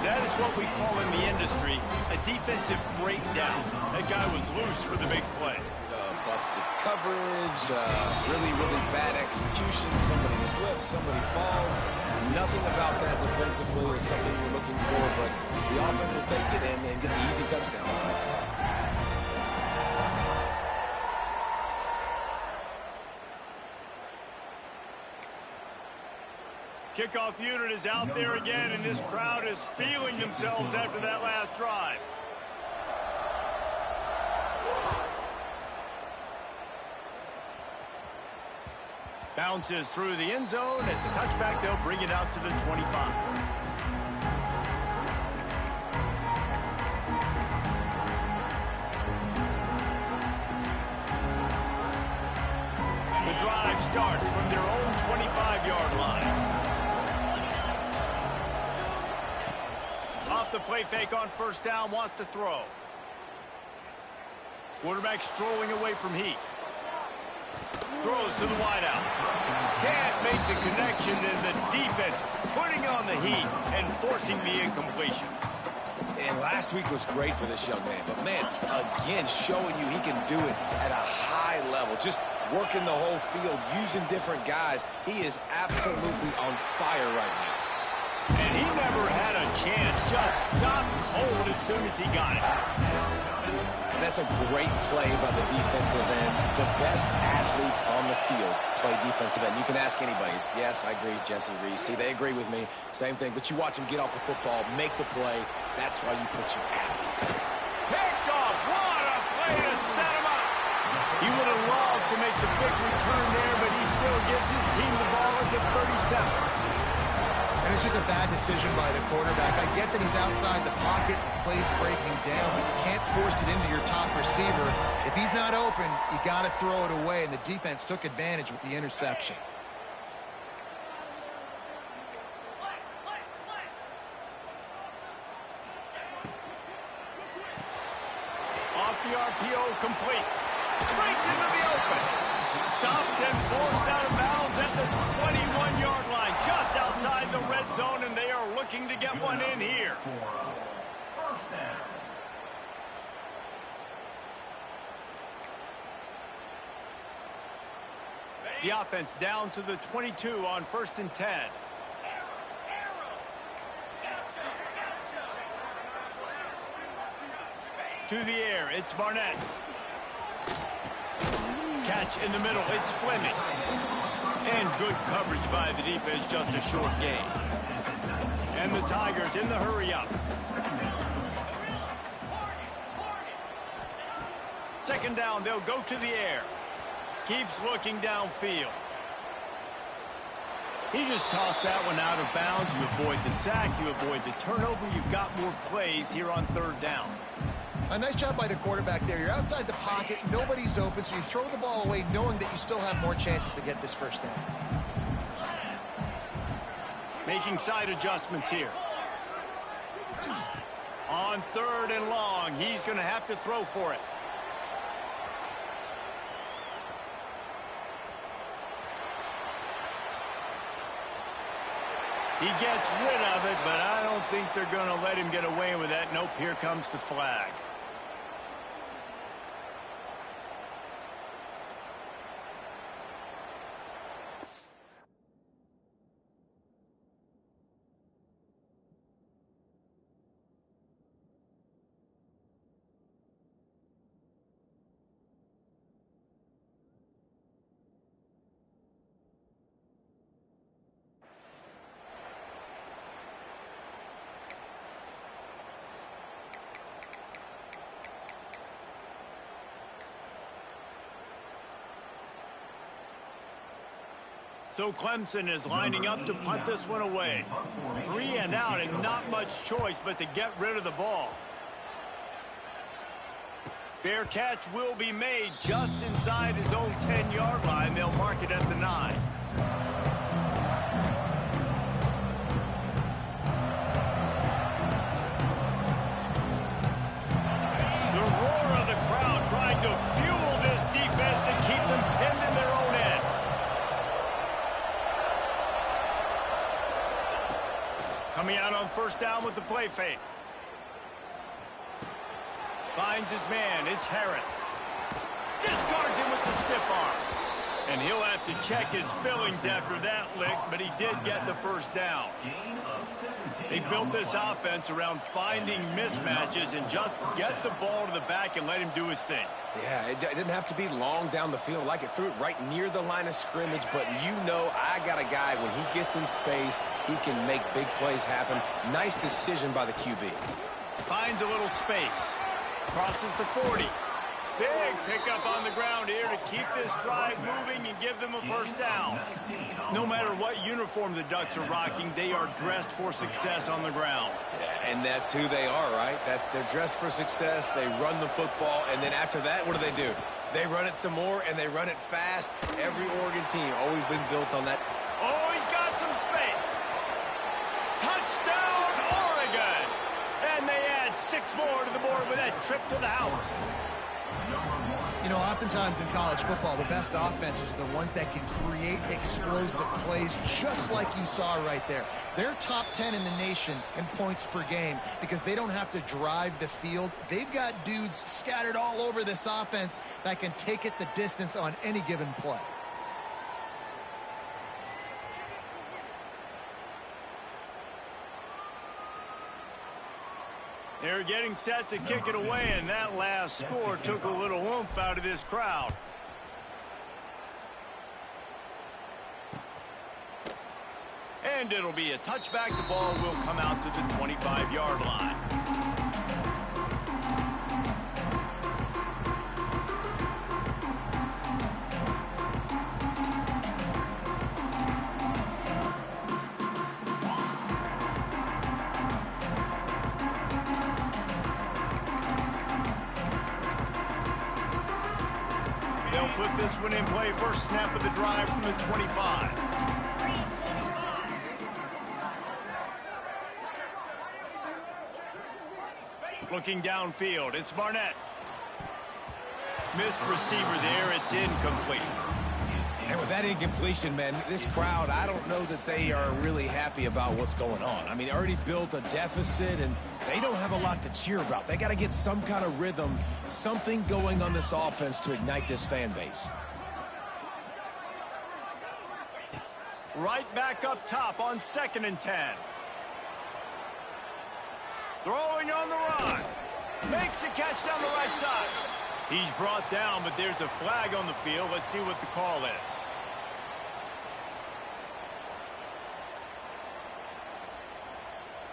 That is what we call in the industry a defensive breakdown. That guy was loose for the big play. Busted coverage, really, really bad execution. Somebody slips, somebody falls. Nothing about that defensively is something you're looking for, but the offense will take it in and get the easy touchdown. Kickoff unit is out there again, and this crowd is feeling themselves after that last drive. Bounces through the end zone. It's a touchback. They'll bring it out to the 25. The drive starts from their own 25-yard line. Off the play fake on first down, wants to throw. Quarterback strolling away from heat. Throws to the wideout. Can't make the connection, and the defense putting on the heat and forcing the incompletion. And Last week was great for this young man, but man, again, showing you he can do it at a high level. Just working the whole field, using different guys. He is absolutely on fire right now. And he never had a chance. Just stopped cold as soon as he got it. And that's a great play by the defensive end. The best athletes on the field play defensive end. You can ask anybody. Yes, I agree, Jesse Reese. See, they agree with me. Same thing. But you watch him get off the football, make the play. That's why you put your athletes there. Picked off. What a play to set him up. He would have loved to make the big return there, but he still gives his team the ball at the 37. And it's just a bad decision by the quarterback. I get that he's outside the pocket, the play's breaking down, but you can't force it into your top receiver. If he's not open, you got to throw it away, and the defense took advantage with the interception. Off the RPO, complete. Breaks into the open. Stopped and forced out of bounds at the 21-yard line, just outside the red zone, and they are looking to get one in here. First down. The offense down to the 22 on 1st and 10. To the air, it's Barnett. Catch in the middle, it's Fleming. And good coverage by the defense, just a short gain. And the Tigers in the hurry-up. Second down, they'll go to the air. Keeps looking downfield. He just tossed that one out of bounds. You avoid the sack, you avoid the turnover. You've got more plays here on 3rd down. A nice job by the quarterback there. You're outside the pocket, nobody's open, so you throw the ball away knowing that you still have more chances to get this first down. Making side adjustments here. On 3rd and long, he's going to have to throw for it. He gets rid of it, but I don't think they're going to let him get away with that. Nope, here comes the flag. So Clemson is lining up to punt this one away. 3 and out and not much choice but to get rid of the ball. Fair catch will be made just inside his own 10-yard line. They'll mark it at the 9. The roar of the crowd trying to fuel this defense to keep them pinned in their own end. Coming out on 1st down with the play fake. Finds his man. It's Harris. Discards him with the stiff arm. And he'll have to check his fillings after that lick, but he did get the first down. They built this offense around finding mismatches and just get the ball to the back and let him do his thing. Yeah, it didn't have to be long down the field. Like it threw it right near the line of scrimmage, but you know I got a guy, when he gets in space, he can make big plays happen. Nice decision by the QB. Finds a little space. Crosses to 40. Big pickup on the ground here to keep this drive moving and give them a first down. No matter what uniform the Ducks are rocking, they are dressed for success on the ground. Yeah, and that's who they are, right? They're dressed for success. They run the football, and then after that, what do? They run it some more, and they run it fast. Every Oregon team always been built on that. Oh, he's got some space. Touchdown, Oregon! And they add 6 more to the board with that trip to the house. You know, oftentimes in college football, the best offenses are the ones that can create explosive plays, just like you saw right there. They're top 10 in the nation in points per game because they don't have to drive the field. They've got dudes scattered all over this offense that can take it the distance on any given play. They're getting set to kick it away, and that last score took a little oomph out of this crowd. And it'll be a touchback. The ball will come out to the 25-yard line. They'll put this one in play. First snap of the drive from the 25. Looking downfield, it's Barnett. Missed receiver there, it's incomplete. And with that incompletion, man, this crowd, I don't know that they are really happy about what's going on. I mean, already built a deficit, and they don't have a lot to cheer about. They got to get some kind of rhythm, something going on this offense to ignite this fan base. Right back up top on 2nd and 10. Throwing on the run. Makes a catch down the right side. He's brought down, but there's a flag on the field. Let's see what the call is.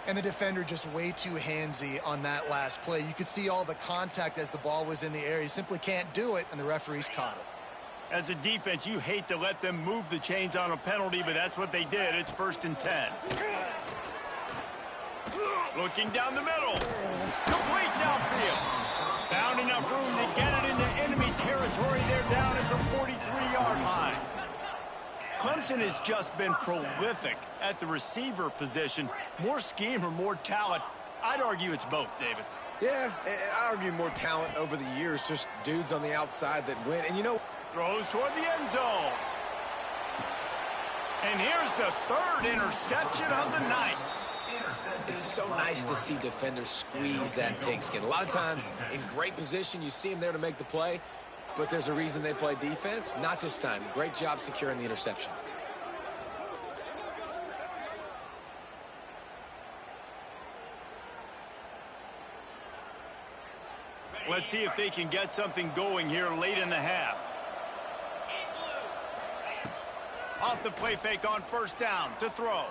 And the defender just way too handsy on that last play. You could see all the contact as the ball was in the air. He simply can't do it, and the referees caught it. As a defense, you hate to let them move the chains on a penalty, but that's what they did. It's 1st and 10. Looking down the middle. Complete downfield. Found enough room to get it into enemy territory. They're down at the 43-yard line. Clemson has just been prolific at the receiver position. More scheme or more talent? I'd argue it's both, David. Yeah, I argue more talent over the years, just dudes on the outside that win. And you know, Throws toward the end zone. And here's the 3rd interception of the night. it's so nice to see defenders squeeze that pigskin. A lot of times in great position, you see them there to make the play, but there's a reason they play defense. Not this time. Great job securing the interception. Let's see if they can get something going here late in the half. Off the play fake on 1st down to throw.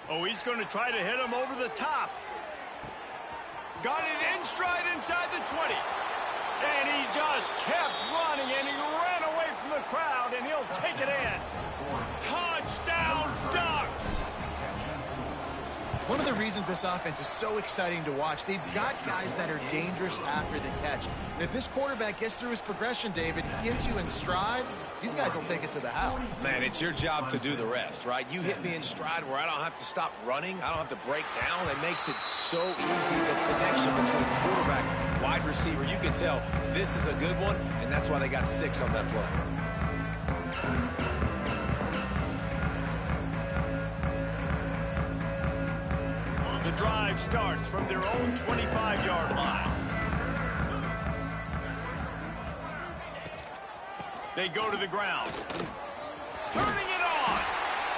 Oh, he's going to try to hit him over the top. Got it in stride inside the 20. And he just kept running, and he ran away from the crowd, and he'll take it in. Touchdown, Ducks! One of the reasons this offense is so exciting to watch, they've got guys that are dangerous after the catch. And if this quarterback gets through his progression, David, he gets you in stride, these guys will take it to the house. Man, it's your job to do the rest, right? You hit me in stride where I don't have to stop running. I don't have to break down. It makes it so easy, the connection between quarterback, wide receiver. You can tell this is a good one, and that's why they got 6 on that play. The drive starts from their own 25-yard line. They go to the ground. Turning it on.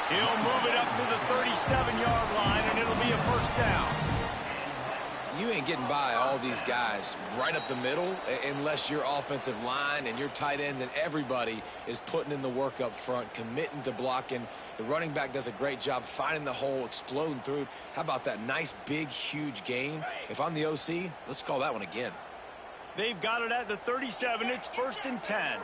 He'll move it up to the 37-yard line, and it'll be a 1st down. You ain't getting by all these guys right up the middle unless your offensive line and your tight ends and everybody is putting in the work up front, committing to blocking. The running back does a great job finding the hole, exploding through. How about that nice, big, huge gain? If I'm the OC, let's call that one again. They've got it at the 37. It's 1st and 10.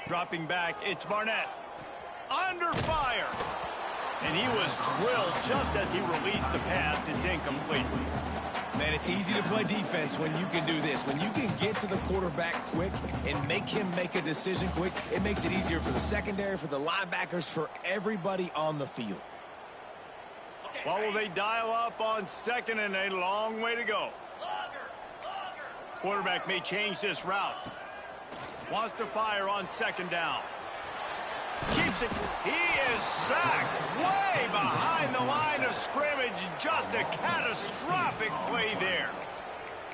Dropping back, it's Barnett. Under fire. And he was drilled just as he released the pass. It's incomplete. Man, it's easy to play defense when you can do this. When you can get to the quarterback quick and make him make a decision quick, it makes it easier for the secondary, for the linebackers, for everybody on the field. What will they dial up on second and a long way to go? Quarterback may change this route. Wants to fire on second down. Keeps it. He is sacked way behind the line of scrimmage. Just a catastrophic play there.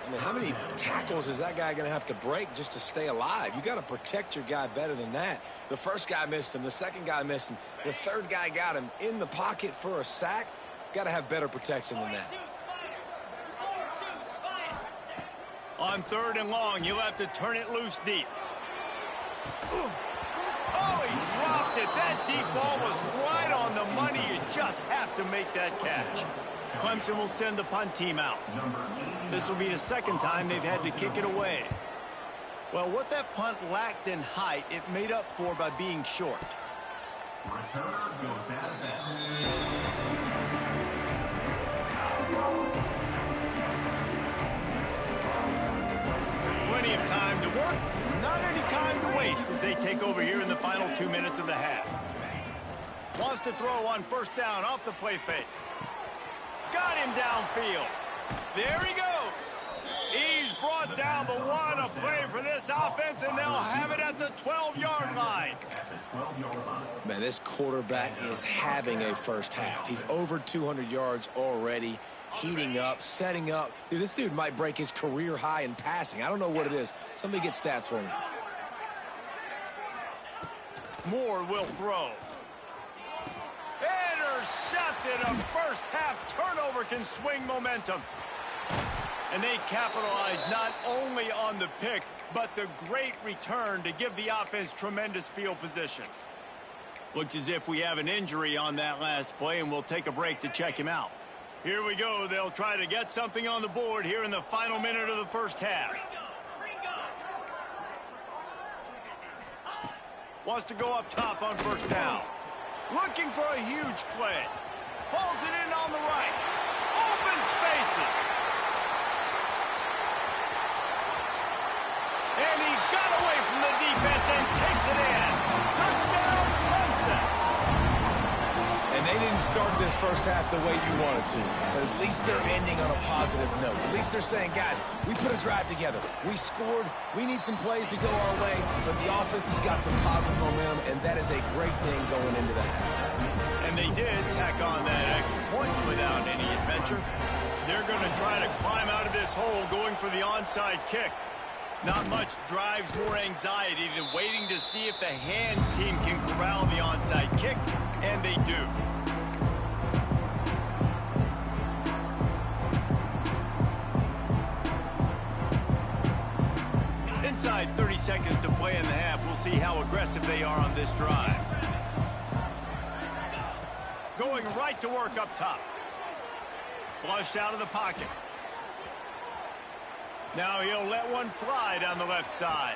I mean, how many tackles is that guy going to have to break just to stay alive? You got to protect your guy better than that. The first guy missed him. The second guy missed him. The third guy got him in the pocket for a sack. Got to have better protection than that. On third and long, you'll have to turn it loose deep. Oh, he dropped it. That deep ball was right on the money. You just have to make that catch. Clemson will send the punt team out. This will be the second time they've had to kick it away. Well, what that punt lacked in height, it made up for by being short. Returner goes out of bounds. Plenty of time to work, not any time to waste as they take over here in the final 2 minutes of the half. Wants to throw on first down off the play fake. Got him downfield. There he goes. He's brought down, but what a play for this offense, and they'll have it at the 12-yard line. Man, this quarterback is having a first half. He's over 200 yards already, heating up, setting up. Dude, this dude might break his career high in passing. I don't know what it is. Somebody get stats for me. Moore will throw. Intercepted. A first half turnover can swing momentum. And they capitalize not only on the pick, but the great return to give the offense tremendous field position. Looks as if we have an injury on that last play, and we'll take a break to check him out. Here we go. They'll try to get something on the board here in the final minute of the first half. Wants to go up top on first down. Looking for a huge play. Pulls it in on the right. Open spaces. And he got away from the defense and takes it in. Touchdown, Clemson. And they didn't start this first half the way you wanted to. But at least they're ending on a positive note. At least they're saying, guys, we put a drive together. We scored. We need some plays to go our way. But the offense has got some positive momentum, and that is a great thing going into the half. And they did tack on that extra point without any adventure. They're going to try to climb out of this hole going for the onside kick. Not much drives more anxiety than waiting to see if the hands team can corral the onside kick, and they do. Inside 30 seconds to play in the half. We'll see how aggressive they are on this drive. Going right to work up top. Flushed out of the pocket. Now he'll let one fly down the left side.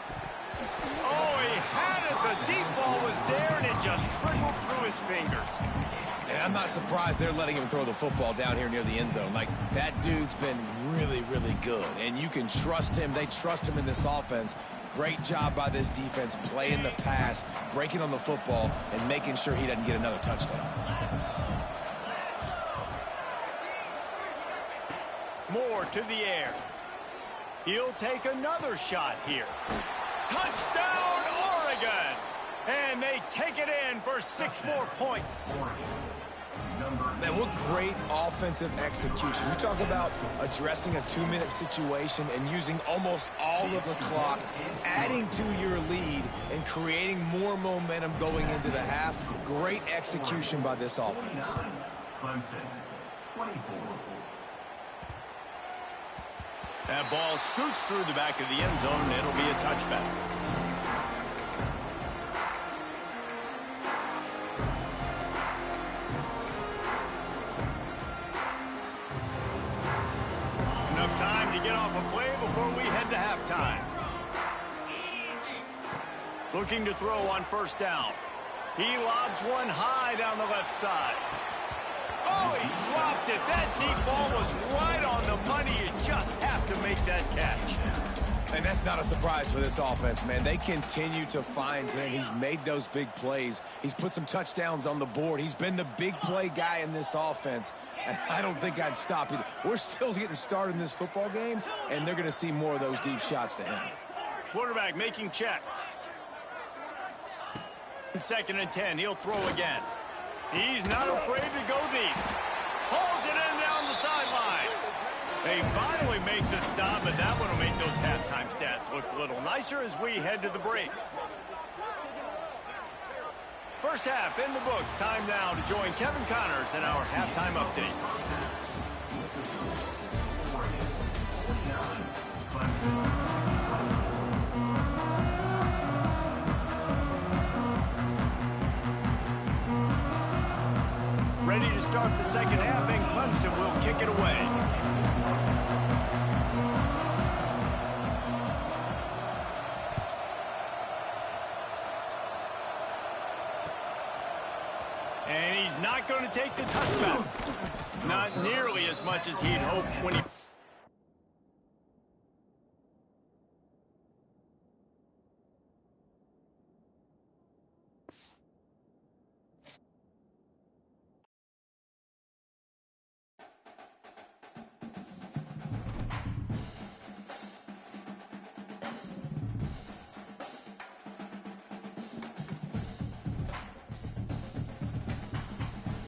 Oh, he had it. The deep ball was there, and it just trickled through his fingers. And I'm not surprised they're letting him throw the football down here near the end zone. Like, that dude's been really, really good. And you can trust him. They trust him in this offense. Great job by this defense playing the pass, breaking on the football, and making sure he doesn't get another touchdown. Moore to the air. He'll take another shot here. Touchdown, Oregon! And they take it in for 6 more points. Man, what great offensive execution. You talk about addressing a 2-minute situation and using almost all of the clock, adding to your lead, and creating more momentum going into the half. Great execution by this offense. Clemson, 24. That ball scoots through the back of the end zone, and it'll be a touchback. Enough time to get off a play before we head to halftime. Looking to throw on first down. He lobs one high down the left side. Oh, he dropped it. That deep ball was right on the money. You just have to make that catch. And that's not a surprise for this offense, man. They continue to find him. He's made those big plays. He's put some touchdowns on the board. He's been the big play guy in this offense. And I don't think I'd stop either. We're still getting started in this football game, and they're going to see more of those deep shots to him. Quarterback making checks. 2nd and 10. He'll throw again. He's not afraid to go deep. Pulls it in down the sideline. They finally make the stop, and that one will make those halftime stats look a little nicer as we head to the break. First half in the books. Time now to join Kevin Connors in our halftime update. Ready to start the second half, and Clemson will kick it away. And he's not going to take the touchback. Not nearly as much as he'd hoped when he...